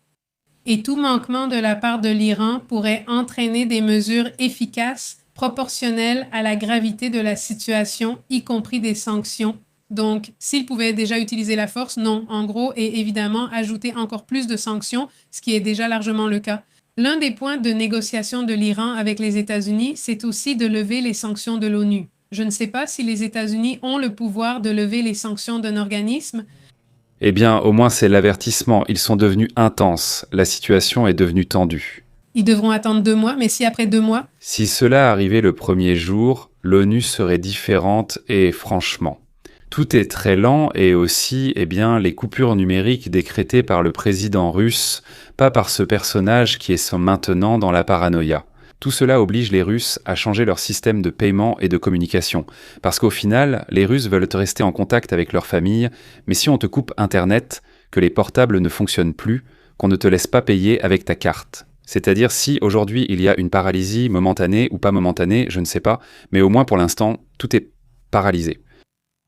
Et tout manquement de la part de l'Iran pourrait entraîner des mesures efficaces, proportionnelles à la gravité de la situation, y compris des sanctions. Donc, s'il pouvait déjà utiliser la force, non, en gros, et évidemment ajouter encore plus de sanctions, ce qui est déjà largement le cas. L'un des points de négociation de l'Iran avec les États-Unis, c'est aussi de lever les sanctions de l'ONU. Je ne sais pas si les États-Unis ont le pouvoir de lever les sanctions d'un organisme. Eh bien, au moins c'est l'avertissement, ils sont devenus intenses, la situation est devenue tendue. Ils devront attendre 2 mois, mais si après 2 mois... Si cela arrivait le premier jour, l'ONU serait différente et franchement. Tout est très lent et aussi, les coupures numériques décrétées par le président russe, pas par ce personnage qui est maintenant dans la paranoïa. Tout cela oblige les Russes à changer leur système de paiement et de communication. Parce qu'au final, les Russes veulent rester en contact avec leur famille, mais si on te coupe Internet, que les portables ne fonctionnent plus, qu'on ne te laisse pas payer avec ta carte. C'est-à-dire si aujourd'hui il y a une paralysie momentanée ou pas momentanée, je ne sais pas, mais au moins pour l'instant, tout est paralysé.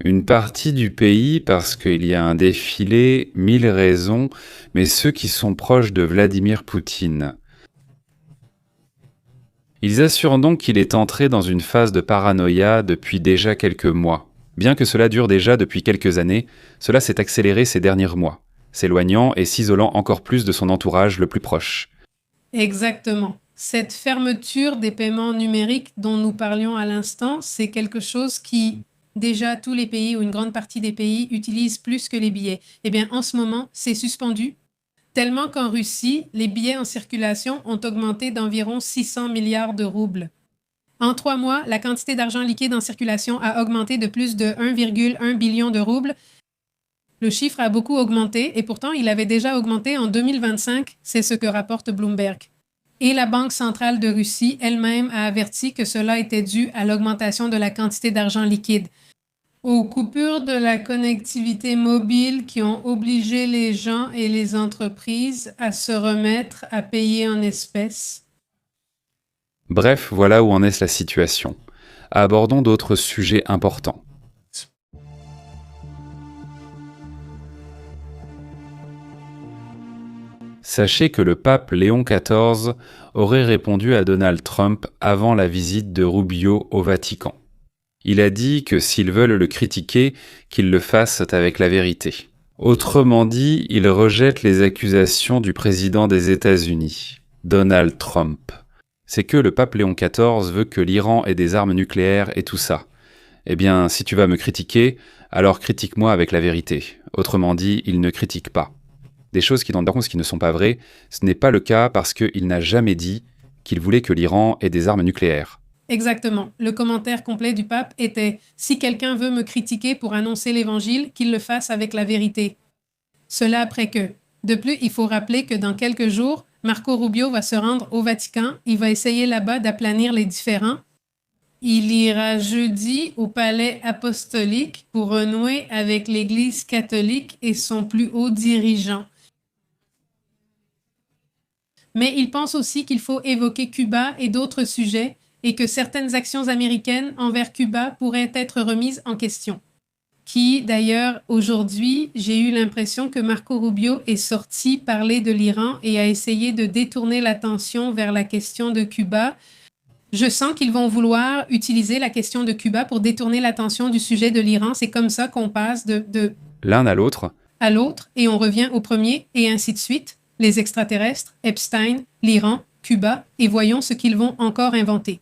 Une partie du pays parce qu'il y a un défilé, 1000 raisons, mais ceux qui sont proches de Vladimir Poutine. Ils assurent donc qu'il est entré dans une phase de paranoïa depuis déjà quelques mois. Bien que cela dure déjà depuis quelques années, cela s'est accéléré ces derniers mois, s'éloignant et s'isolant encore plus de son entourage le plus proche. Exactement. Cette fermeture des paiements numériques dont nous parlions à l'instant, c'est quelque chose qui, déjà, tous les pays ou une grande partie des pays utilisent plus que les billets. Eh bien, en ce moment, c'est suspendu, tellement qu'en Russie, les billets en circulation ont augmenté d'environ 600 milliards de roubles. En 3 mois, la quantité d'argent liquide en circulation a augmenté de plus de 1,1 billion de roubles. Le chiffre a beaucoup augmenté et pourtant il avait déjà augmenté en 2025, c'est ce que rapporte Bloomberg. Et la Banque centrale de Russie elle-même a averti que cela était dû à l'augmentation de la quantité d'argent liquide, aux coupures de la connectivité mobile qui ont obligé les gens et les entreprises à se remettre à payer en espèces. Bref, voilà où en est la situation. Abordons d'autres sujets importants. Sachez que le pape Léon XIV aurait répondu à Donald Trump avant la visite de Rubio au Vatican. Il a dit que s'ils veulent le critiquer, qu'ils le fassent avec la vérité. Autrement dit, il rejette les accusations du président des États-Unis, Donald Trump. C'est que le pape Léon XIV veut que l'Iran ait des armes nucléaires et tout ça. Eh bien, si tu vas me critiquer, alors critique-moi avec la vérité. Autrement dit, il ne critique pas. Des choses qui ne sont pas vraies, ce n'est pas le cas parce qu'il n'a jamais dit qu'il voulait que l'Iran ait des armes nucléaires. Exactement. Le commentaire complet du pape était « Si quelqu'un veut me critiquer pour annoncer l'Évangile, qu'il le fasse avec la vérité. » Cela après que. De plus, il faut rappeler que dans quelques jours, Marco Rubio va se rendre au Vatican. Il va essayer là-bas d'aplanir les différends. Il ira jeudi au palais apostolique pour renouer avec l'Église catholique et son plus haut dirigeant. Mais il pense aussi qu'il faut évoquer Cuba et d'autres sujets et que certaines actions américaines envers Cuba pourraient être remises en question. Qui, d'ailleurs, aujourd'hui, j'ai eu l'impression que Marco Rubio est sorti parler de l'Iran et a essayé de détourner l'attention vers la question de Cuba. Je sens qu'ils vont vouloir utiliser la question de Cuba pour détourner l'attention du sujet de l'Iran. C'est comme ça qu'on passe de l'un à l'autre et on revient au premier et ainsi de suite. Les extraterrestres, Epstein, l'Iran, Cuba, et voyons ce qu'ils vont encore inventer.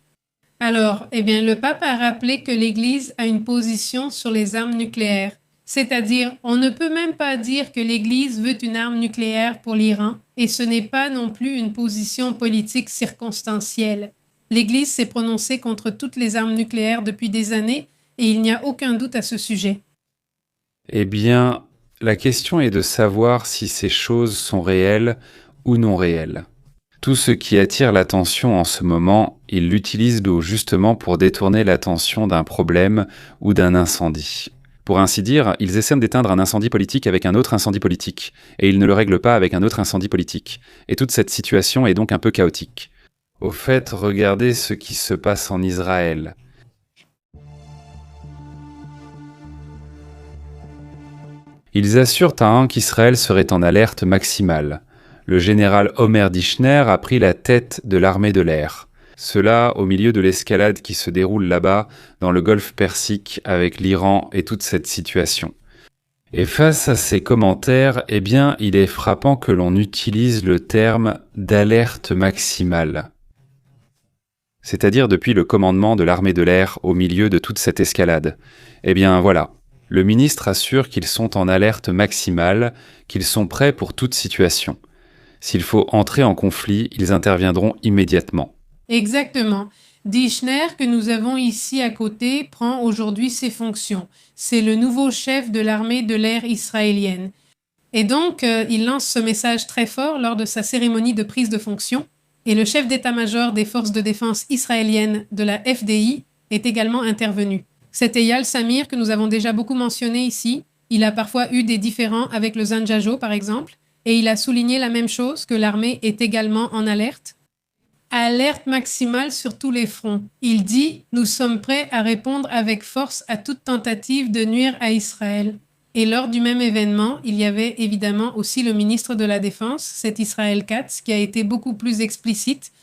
Alors, le pape a rappelé que l'Église a une position sur les armes nucléaires. C'est-à-dire, on ne peut même pas dire que l'Église veut une arme nucléaire pour l'Iran, et ce n'est pas non plus une position politique circonstancielle. L'Église s'est prononcée contre toutes les armes nucléaires depuis des années, et il n'y a aucun doute à ce sujet. Eh bien, la question est de savoir si ces choses sont réelles ou non réelles. Tout ce qui attire l'attention en ce moment, ils l'utilisent justement pour détourner l'attention d'un problème ou d'un incendie. Pour ainsi dire, ils essaient d'éteindre un incendie politique avec un autre incendie politique, et ils ne le règlent pas avec un autre incendie politique. Et toute cette situation est donc un peu chaotique. Au fait, regardez ce qui se passe en Israël. Ils assurent à un qu'Israël serait en alerte maximale. Le général Omer Dichner a pris la tête de l'armée de l'air. Cela au milieu de l'escalade qui se déroule là-bas, dans le golfe Persique, avec l'Iran et toute cette situation. Et face à ces commentaires, il est frappant que l'on utilise le terme d'alerte maximale. C'est-à-dire depuis le commandement de l'armée de l'air au milieu de toute cette escalade. Voilà. Le ministre assure qu'ils sont en alerte maximale, qu'ils sont prêts pour toute situation. S'il faut entrer en conflit, ils interviendront immédiatement. Exactement. Dichner, que nous avons ici à côté, prend aujourd'hui ses fonctions. C'est le nouveau chef de l'armée de l'air israélienne. Et donc, il lance ce message très fort lors de sa cérémonie de prise de fonction. Et le chef d'état-major des forces de défense israéliennes de la FDI est également intervenu. C'est Eyal Samir que nous avons déjà beaucoup mentionné ici. Il a parfois eu des différends avec le Zanjajo, par exemple. Et il a souligné la même chose, que l'armée est également en alerte. Alerte maximale sur tous les fronts. Il dit « Nous sommes prêts à répondre avec force à toute tentative de nuire à Israël ». Et lors du même événement, il y avait évidemment aussi le ministre de la Défense, cet Israël Katz, qui a été beaucoup plus explicite.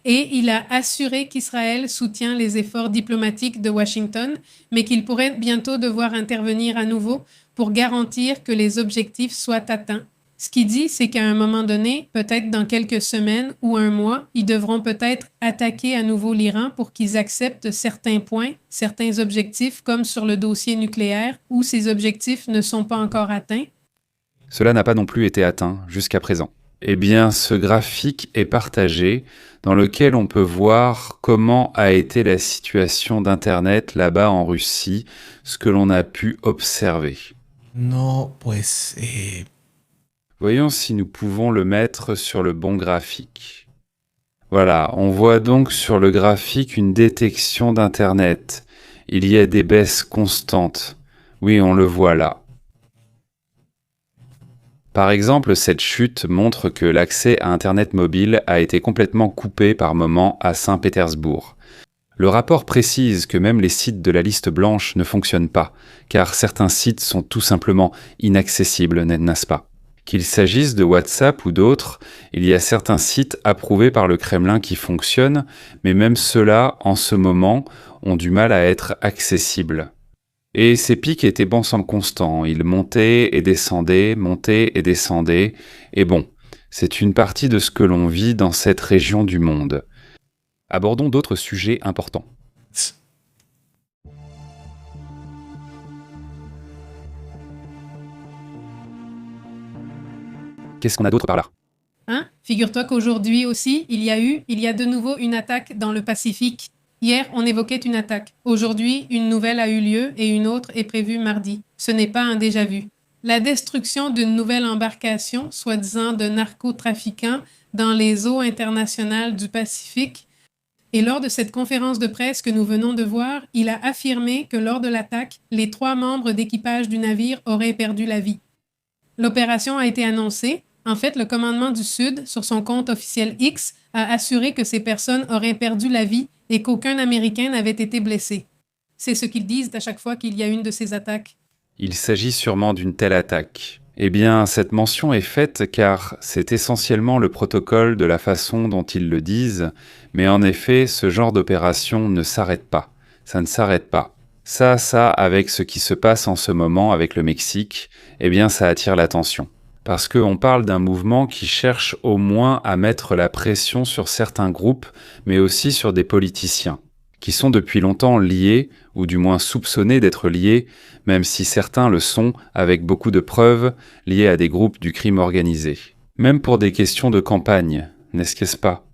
et il a assuré qu'Israël soutient les efforts diplomatiques de Washington, mais qu'il pourrait bientôt devoir intervenir à nouveau pour garantir que les objectifs soient atteints. Ce qu'il dit, c'est qu'à un moment donné, peut-être dans quelques semaines ou un mois, ils devront peut-être attaquer à nouveau l'Iran pour qu'ils acceptent certains points, certains objectifs, comme sur le dossier nucléaire, où ces objectifs ne sont pas encore atteints. Cela n'a pas non plus été atteint jusqu'à présent. Eh bien, ce graphique est partagé dans lequel on peut voir comment a été la situation d'Internet là-bas en Russie, ce que l'on a pu observer. No, pues, Voyons si nous pouvons le mettre sur le bon graphique. Voilà, on voit donc sur le graphique une détection d'Internet. Il y a des baisses constantes. Oui, on le voit là. Par exemple, cette chute montre que l'accès à Internet mobile a été complètement coupé par moment à Saint-Pétersbourg. Le rapport précise que même les sites de la liste blanche ne fonctionnent pas, car certains sites sont tout simplement inaccessibles, n'est-ce pas ? Qu'il s'agisse de WhatsApp ou d'autres, il y a certains sites approuvés par le Kremlin qui fonctionnent, mais même ceux-là, en ce moment, ont du mal à être accessibles. Et ces pics étaient bon sang constants, ils montaient et descendaient, et bon, c'est une partie de ce que l'on vit dans cette région du monde. Abordons d'autres sujets importants. Qu'est-ce qu'on a d'autre par là? Figure-toi qu'aujourd'hui aussi, il y a de nouveau une attaque dans le Pacifique. Hier, on évoquait une attaque. Aujourd'hui, une nouvelle a eu lieu et une autre est prévue mardi. Ce n'est pas un déjà-vu. La destruction d'une nouvelle embarcation, soi-disant de narcotrafiquants, dans les eaux internationales du Pacifique. Et lors de cette conférence de presse que nous venons de voir, il a affirmé que lors de l'attaque, les 3 membres d'équipage du navire auraient perdu la vie. L'opération a été annoncée. En fait, le commandement du Sud, sur son compte officiel X, a assuré que ces personnes auraient perdu la vie et qu'aucun Américain n'avait été blessé. C'est ce qu'ils disent à chaque fois qu'il y a une de ces attaques. Il s'agit sûrement d'une telle attaque. Eh bien, cette mention est faite car c'est essentiellement le protocole de la façon dont ils le disent, mais en effet, ce genre d'opération ne s'arrête pas. Ça ne s'arrête pas. Ça, avec ce qui se passe en ce moment avec le Mexique, eh bien, ça attire l'attention. Parce qu'on parle d'un mouvement qui cherche au moins à mettre la pression sur certains groupes, mais aussi sur des politiciens, qui sont depuis longtemps liés, ou du moins soupçonnés d'être liés, même si certains le sont, avec beaucoup de preuves, liés à des groupes du crime organisé. Même pour des questions de campagne, n'est-ce pas ?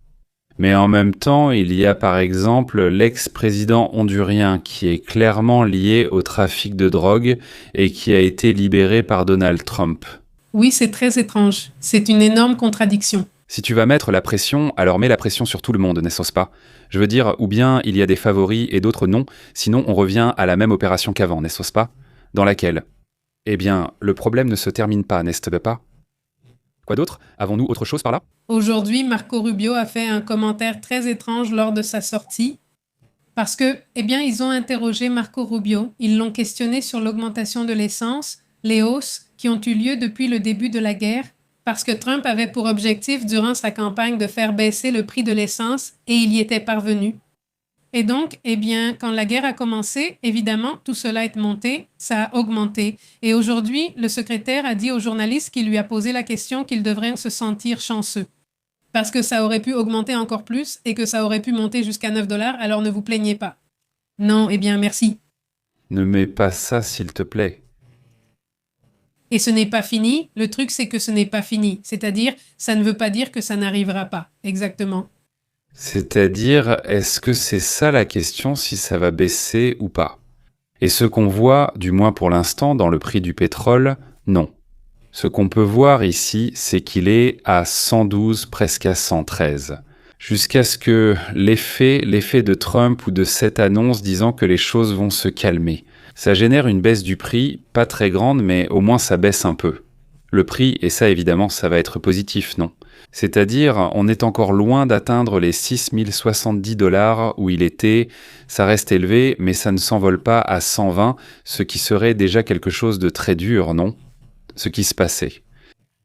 Mais en même temps, il y a par exemple l'ex-président hondurien qui est clairement lié au trafic de drogue et qui a été libéré par Donald Trump. Oui, c'est très étrange. C'est une énorme contradiction. Si tu vas mettre la pression, alors mets la pression sur tout le monde, n'est-ce pas ? Je veux dire, ou bien il y a des favoris et d'autres non, sinon on revient à la même opération qu'avant, n'est-ce pas ? Dans laquelle ? Eh bien, le problème ne se termine pas, n'est-ce pas ? Quoi d'autre ? Avons-nous autre chose par là ? Aujourd'hui, Marco Rubio a fait un commentaire très étrange lors de sa sortie. Parce que, ils ont interrogé Marco Rubio, ils l'ont questionné sur l'augmentation de l'essence, les hausses qui ont eu lieu depuis le début de la guerre, parce que Trump avait pour objectif durant sa campagne de faire baisser le prix de l'essence et il y était parvenu. Et donc, quand la guerre a commencé, évidemment, tout cela est monté, ça a augmenté. Et aujourd'hui, le secrétaire a dit au journaliste qui lui a posé la question qu'il devrait se sentir chanceux. Parce que ça aurait pu augmenter encore plus et que ça aurait pu monter jusqu'à 9 $, alors ne vous plaignez pas. Non, merci. Ne mets pas ça, s'il te plaît. Et ce n'est pas fini. Le truc, c'est que ce n'est pas fini. C'est-à-dire, ça ne veut pas dire que ça n'arrivera pas. Exactement. C'est-à-dire, est-ce que c'est ça la question, si ça va baisser ou pas ? Et ce qu'on voit, du moins pour l'instant, dans le prix du pétrole, non. Ce qu'on peut voir ici, c'est qu'il est à 112, presque à 113. Jusqu'à ce que l'effet de Trump ou de cette annonce disant que les choses vont se calmer. Ça génère une baisse du prix, pas très grande, mais au moins ça baisse un peu. Le prix, et ça évidemment, ça va être positif, non ? C'est-à-dire, on est encore loin d'atteindre les 6 070 $ où il était, ça reste élevé, mais ça ne s'envole pas à 120, ce qui serait déjà quelque chose de très dur, non ? Ce qui se passait.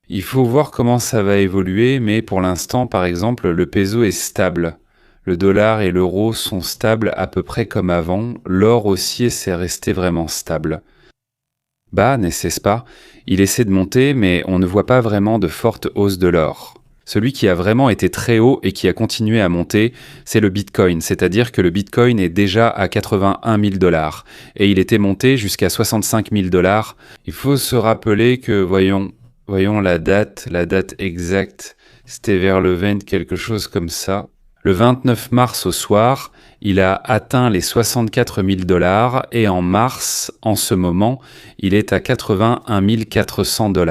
Il faut voir comment ça va évoluer, mais pour l'instant, par exemple, le peso est stable. Le dollar et l'euro sont stables à peu près comme avant, l'or aussi s'est resté vraiment stable. Bas, n'est-ce pas? Il essaie de monter, mais on ne voit pas vraiment de forte hausse de l'or. Celui qui a vraiment été très haut et qui a continué à monter, c'est le Bitcoin, c'est-à-dire que le Bitcoin est déjà à 81 000 $, et il était monté jusqu'à 65 000 $. Il faut se rappeler que, voyons la date exacte, c'était vers le 20 quelque chose comme ça. Le 29 mars au soir, il a atteint les 64 000 $, et en mars, en ce moment, il est à 81 400 $.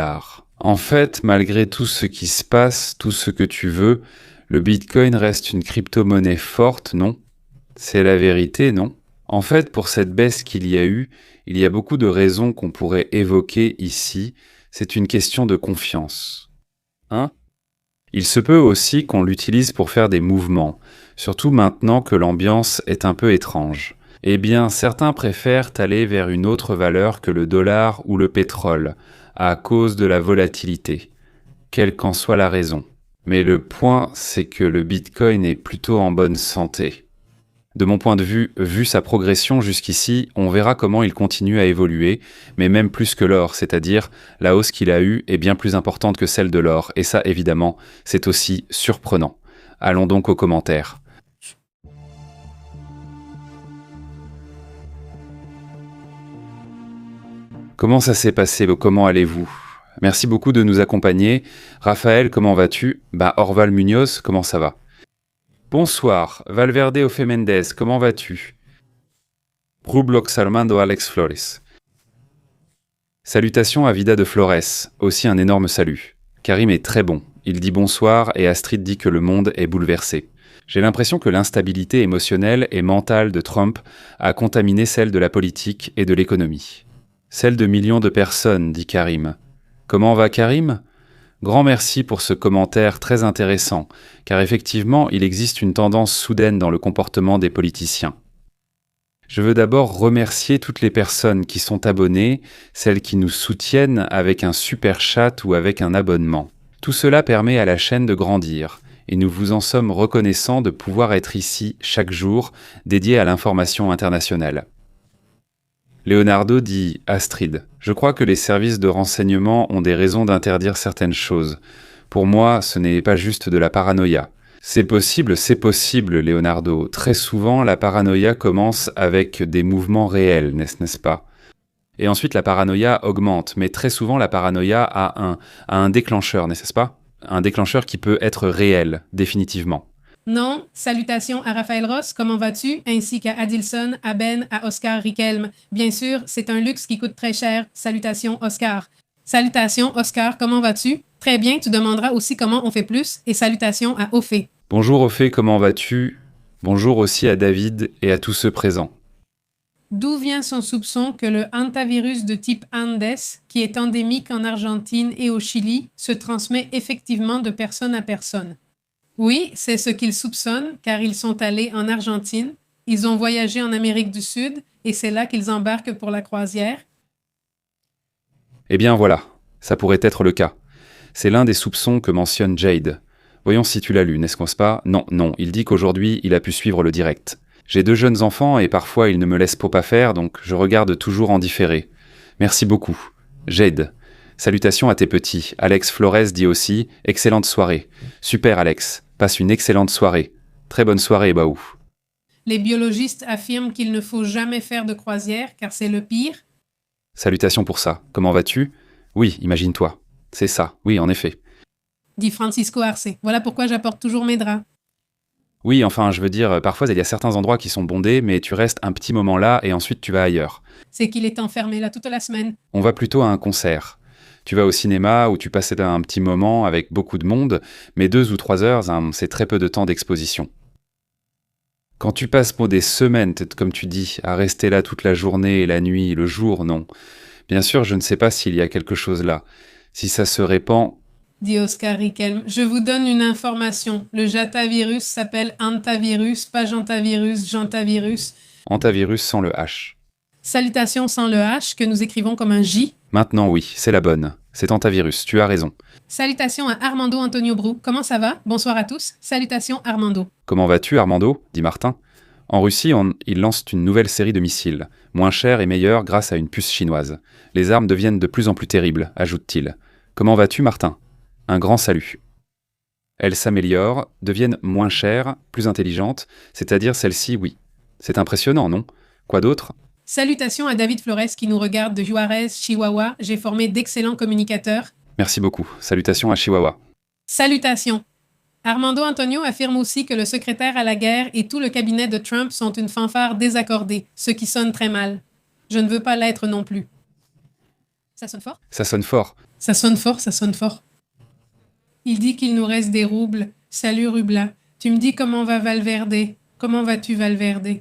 En fait, malgré tout ce qui se passe, tout ce que tu veux, le Bitcoin reste une crypto-monnaie forte, non? C'est la vérité, non? En fait, pour cette baisse qu'il y a eu, il y a beaucoup de raisons qu'on pourrait évoquer ici. C'est une question de confiance. Hein? Il se peut aussi qu'on l'utilise pour faire des mouvements, surtout maintenant que l'ambiance est un peu étrange. Eh bien, certains préfèrent aller vers une autre valeur que le dollar ou le pétrole, à cause de la volatilité, quelle qu'en soit la raison. Mais le point, c'est que le Bitcoin est plutôt en bonne santé. De mon point de vue, vu sa progression jusqu'ici, on verra comment il continue à évoluer, mais même plus que l'or, c'est-à-dire la hausse qu'il a eue est bien plus importante que celle de l'or, et ça, évidemment, c'est aussi surprenant. Allons donc aux commentaires. Comment ça s'est passé? Comment allez-vous? Merci beaucoup de nous accompagner. Raphaël, comment vas-tu? Orval Munoz, comment ça va? Bonsoir, Valverde Ofe Mendez, comment vas-tu? Rublox Armando Alex Flores. Salutations à Vida de Flores, aussi un énorme salut. Karim est très bon, il dit bonsoir et Astrid dit que le monde est bouleversé. J'ai l'impression que l'instabilité émotionnelle et mentale de Trump a contaminé celle de la politique et de l'économie. Celle de millions de personnes, dit Karim. Comment va Karim? Grand merci pour ce commentaire très intéressant, car effectivement, il existe une tendance soudaine dans le comportement des politiciens. Je veux d'abord remercier toutes les personnes qui sont abonnées, celles qui nous soutiennent avec un super chat ou avec un abonnement. Tout cela permet à la chaîne de grandir, et nous vous en sommes reconnaissants de pouvoir être ici chaque jour, dédié à l'information internationale. Leonardo dit Astrid, je crois que les services de renseignement ont des raisons d'interdire certaines choses. Pour moi, ce n'est pas juste de la paranoïa. C'est possible, Leonardo. Très souvent, la paranoïa commence avec des mouvements réels, n'est-ce pas? Et ensuite, la paranoïa augmente, mais très souvent, la paranoïa a un déclencheur, n'est-ce pas? Un déclencheur qui peut être réel, définitivement. Non, salutations à Raphaël Ross, comment vas-tu? Ainsi qu'à Adilson, à Ben, à Oscar Riquelme. Bien sûr, c'est un luxe qui coûte très cher. Salutations, Oscar. Salutations, Oscar, comment vas-tu? Très bien, tu demanderas aussi comment on fait plus. Et salutations à Ophé. Bonjour Ophé, comment vas-tu? Bonjour aussi à David et à tous ceux présents. D'où vient son soupçon que le hantavirus de type Andes, qui est endémique en Argentine et au Chili, se transmet effectivement de personne à personne? Oui, c'est ce qu'ils soupçonnent, car ils sont allés en Argentine, ils ont voyagé en Amérique du Sud, et c'est là qu'ils embarquent pour la croisière. Eh bien voilà, ça pourrait être le cas. C'est l'un des soupçons que mentionne Jade. Voyons si tu l'as lu, n'est-ce pas? Non, il dit qu'aujourd'hui, il a pu suivre le direct. J'ai 2 jeunes enfants et parfois ils ne me laissent pas faire, donc je regarde toujours en différé. Merci beaucoup. Jade. Salutations à tes petits. Alex Flores dit aussi « Excellente soirée ». Super Alex, passe une excellente soirée. Très bonne soirée, Baou. Les biologistes affirment qu'il ne faut jamais faire de croisière, car c'est le pire. Salutations pour ça. Comment vas-tu? Oui, imagine-toi. C'est ça, oui, en effet. Dit Francisco Arce. Voilà pourquoi j'apporte toujours mes draps. Oui, enfin, je veux dire, parfois il y a certains endroits qui sont bondés, mais tu restes un petit moment là et ensuite tu vas ailleurs. C'est qu'il est enfermé là toute la semaine. On va plutôt à un concert. Tu vas au cinéma où tu passes un petit moment avec beaucoup de monde, mais 2 ou 3 heures, c'est très peu de temps d'exposition. Quand tu passes des semaines, comme tu dis, à rester là toute la journée, la nuit, le jour, non. Bien sûr, je ne sais pas s'il y a quelque chose là. Si ça se répand... Dit Oscar Riquelme. Je vous donne une information. Le jatavirus s'appelle hantavirus, pas jantavirus, jantavirus. Hantavirus sans le H. Salutations sans le H, que nous écrivons comme un J. Maintenant oui, c'est la bonne. c'est Antavirus, tu as raison. Salutations à Armando Antonio Brou. Comment ça va? Bonsoir à tous. Salutations Armando. Comment vas-tu, Armando? Dit Martin. En Russie, ils lancent une nouvelle série de missiles, moins chers et meilleurs grâce à une puce chinoise. Les armes deviennent de plus en plus terribles, ajoute-t-il. Comment vas-tu, Martin? Un grand salut. Elles s'améliorent, deviennent moins chères, plus intelligentes, c'est-à-dire celles-ci, oui. C'est impressionnant, non? Quoi d'autre? Salutations à David Flores qui nous regarde de Juarez, Chihuahua. J'ai formé d'excellents communicateurs. Merci beaucoup. Salutations à Chihuahua. Salutations. Armando Antonio affirme aussi que le secrétaire à la guerre et tout le cabinet de Trump sont une fanfare désaccordée, ce qui sonne très mal. Je ne veux pas l'être non plus. Ça sonne fort? Ça sonne fort. Ça sonne fort, ça sonne fort. Il dit qu'il nous reste des roubles. Salut Rubla. Tu me dis comment va Valverde? Comment vas-tu Valverde?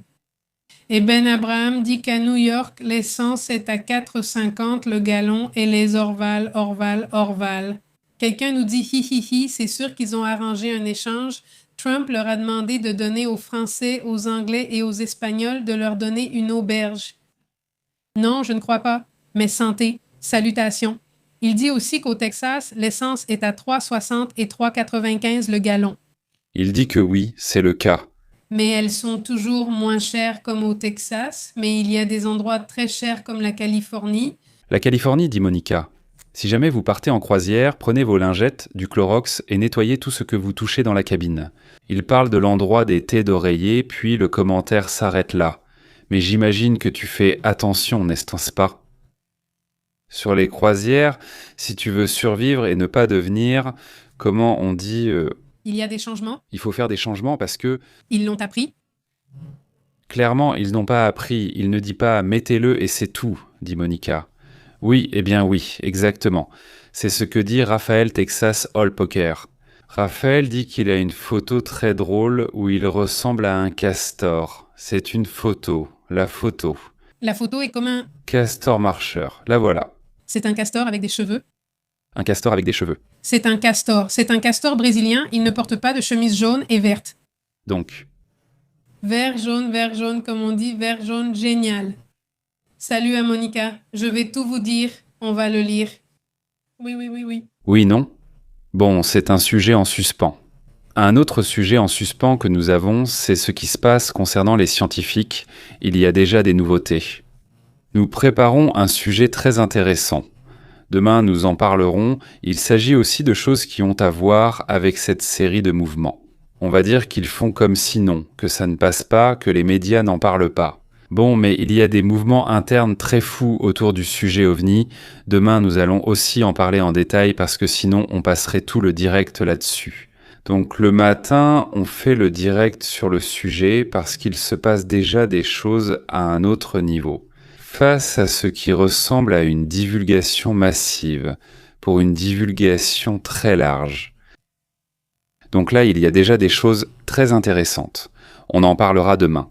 Et Ben Abraham dit qu'à New York, l'essence est à 4,50 le gallon et les Orval. Quelqu'un nous dit hi, c'est sûr qu'ils ont arrangé un échange. Trump leur a demandé de donner aux Français, aux Anglais et aux Espagnols de leur donner une auberge. Non, je ne crois pas. Mais santé, salutations. Il dit aussi qu'au Texas, l'essence est à 3,60 et 3,95 le gallon. Il dit que oui, c'est le cas. Mais elles sont toujours moins chères comme au Texas, mais il y a des endroits très chers comme la Californie. La Californie, dit Monica. Si jamais vous partez en croisière, prenez vos lingettes, du Clorox et nettoyez tout ce que vous touchez dans la cabine. Il parle de l'endroit des thés d'oreiller, puis le commentaire s'arrête là. Mais j'imagine que tu fais attention, n'est-ce pas? Sur les croisières, si tu veux survivre et ne pas devenir, comment on dit... Il y a des changements? Il faut faire des changements parce que... Ils l'ont appris? Clairement, ils n'ont pas appris. Il ne dit pas « mettez-le et c'est tout », dit Monica. Oui, eh bien oui, exactement. C'est ce que dit Raphaël Texas All Poker. Raphaël dit qu'il a une photo très drôle où il ressemble à un castor. C'est une photo, la photo. La photo est comme un... Castor marcheur, la voilà. C'est un castor avec des cheveux? Un castor avec des cheveux. C'est un castor brésilien, il ne porte pas de chemise jaune et verte. Donc. Vert, jaune, comme on dit, vert, jaune, génial. Salut à Monica, je vais tout vous dire, on va le lire. Oui. Oui, non? Bon, c'est un sujet en suspens. Un autre sujet en suspens que nous avons, c'est ce qui se passe concernant les scientifiques. Il y a déjà des nouveautés. Nous préparons un sujet très intéressant. Demain, nous en parlerons. Il s'agit aussi de choses qui ont à voir avec cette série de mouvements. On va dire qu'ils font comme sinon, que ça ne passe pas, que les médias n'en parlent pas. Bon, mais il y a des mouvements internes très fous autour du sujet OVNI. Demain, nous allons aussi en parler en détail parce que sinon, on passerait tout le direct là-dessus. Donc le matin, on fait le direct sur le sujet parce qu'il se passe déjà des choses à un autre niveau. Face à ce qui ressemble à une divulgation massive, pour une divulgation très large. Donc là, il y a déjà des choses très intéressantes. On en parlera demain.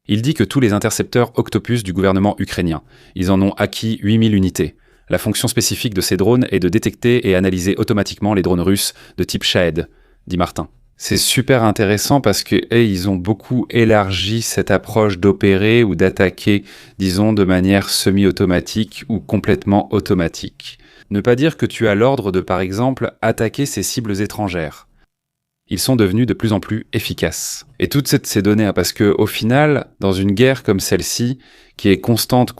Il dit que tous les intercepteurs Octopus du gouvernement ukrainien, ils en ont acquis 8000 unités. La fonction spécifique de ces drones est de détecter et analyser automatiquement les drones russes de type Shahed, dit Martin. C'est super intéressant parce que ils ont beaucoup élargi cette approche d'opérer ou d'attaquer, disons, de manière semi-automatique ou complètement automatique. Ne pas dire que tu as l'ordre de, par exemple, attaquer ces cibles étrangères. Ils sont devenus de plus en plus efficaces. Et toutes ces données, parce que au final, dans une guerre comme celle-ci, qui est constante,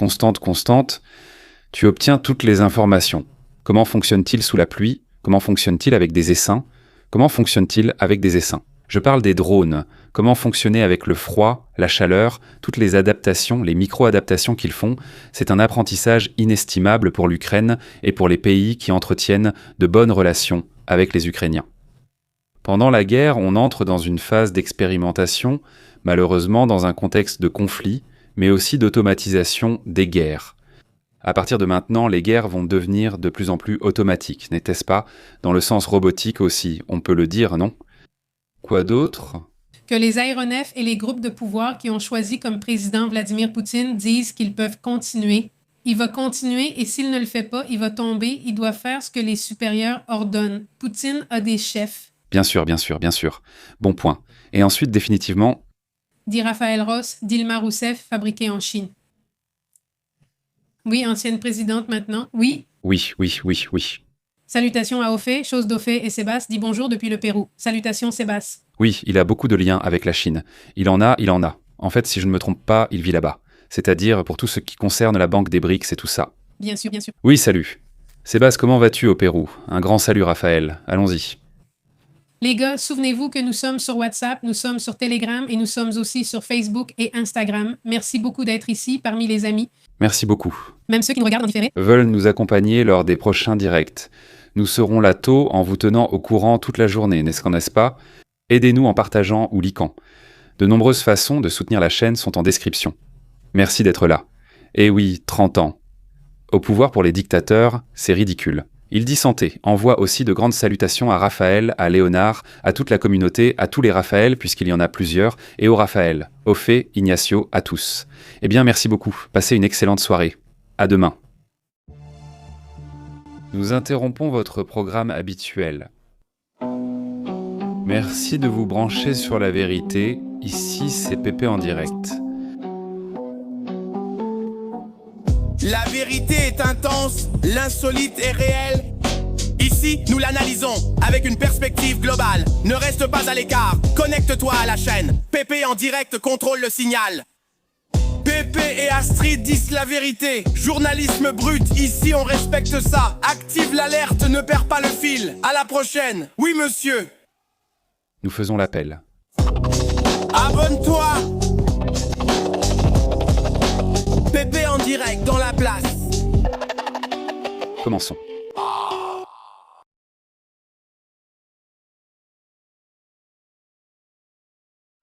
tu obtiens toutes les informations. Comment fonctionne-t-il sous la pluie? Comment fonctionne-t-il avec des essaims? Comment fonctionne-t-il avec des essaims? Je parle des drones. Comment fonctionner avec le froid, la chaleur, toutes les adaptations, les micro-adaptations qu'ils font, c'est un apprentissage inestimable pour l'Ukraine et pour les pays qui entretiennent de bonnes relations avec les Ukrainiens. Pendant la guerre, on entre dans une phase d'expérimentation, malheureusement dans un contexte de conflit, mais aussi d'automatisation des guerres. À partir de maintenant, les guerres vont devenir de plus en plus automatiques, n'était-ce pas? Dans le sens robotique aussi, on peut le dire, non? Quoi d'autre? Que les aéronefs et les groupes de pouvoir qui ont choisi comme président Vladimir Poutine disent qu'ils peuvent continuer. Il va continuer et s'il ne le fait pas, il va tomber, il doit faire ce que les supérieurs ordonnent. Poutine a des chefs. Bien sûr. Bon point. Et ensuite, définitivement... Dit Raphaël Ross, Dilma Rousseff, fabriquée en Chine. Oui, ancienne présidente maintenant. Oui, Oui, oui, oui, oui. Salutations à Ophé, chose d'Ophé et Sébastien dit bonjour depuis le Pérou. Salutations Sébastien. Oui, il a beaucoup de liens avec la Chine. Il en a. En fait, si je ne me trompe pas, il vit là-bas. C'est-à-dire pour tout ce qui concerne la banque des BRICS et tout ça. Bien sûr, bien sûr. Oui, salut. Sébastien, comment vas-tu au Pérou? Un grand salut, Raphaël. Allons-y. Les gars, souvenez-vous que nous sommes sur WhatsApp, nous sommes sur Telegram et nous sommes aussi sur Facebook et Instagram. Merci beaucoup d'être ici parmi les amis. Merci beaucoup. Même ceux qui nous regardent en différé. Veulent nous accompagner lors des prochains directs. Nous serons là tôt en vous tenant au courant toute la journée, n'est-ce pas? Aidez-nous en partageant ou likant. De nombreuses façons de soutenir la chaîne sont en description. Merci d'être là. Et oui, 30 ans. Au pouvoir pour les dictateurs, c'est ridicule. Il dit santé, envoie aussi de grandes salutations à Raphaël, à Léonard, à toute la communauté, à tous les Raphaël, puisqu'il y en a plusieurs, et au Raphaël, Ophé, Ignacio, à tous. Eh bien, merci beaucoup. Passez une excellente soirée. À demain. Nous interrompons votre programme habituel. Merci de vous brancher sur la vérité. Ici, c'est Pépé en direct. La vérité est intense, l'insolite est réel. Ici, nous l'analysons avec une perspective globale. Ne reste pas à l'écart, connecte-toi à la chaîne. Pépé en direct contrôle le signal. Pépé et Astrid disent la vérité. Journalisme brut, ici on respecte ça. Active l'alerte, ne perds pas le fil. À la prochaine. Oui, monsieur. Nous faisons l'appel. Abonne-toi. Pépé en direct dans la place. Commençons.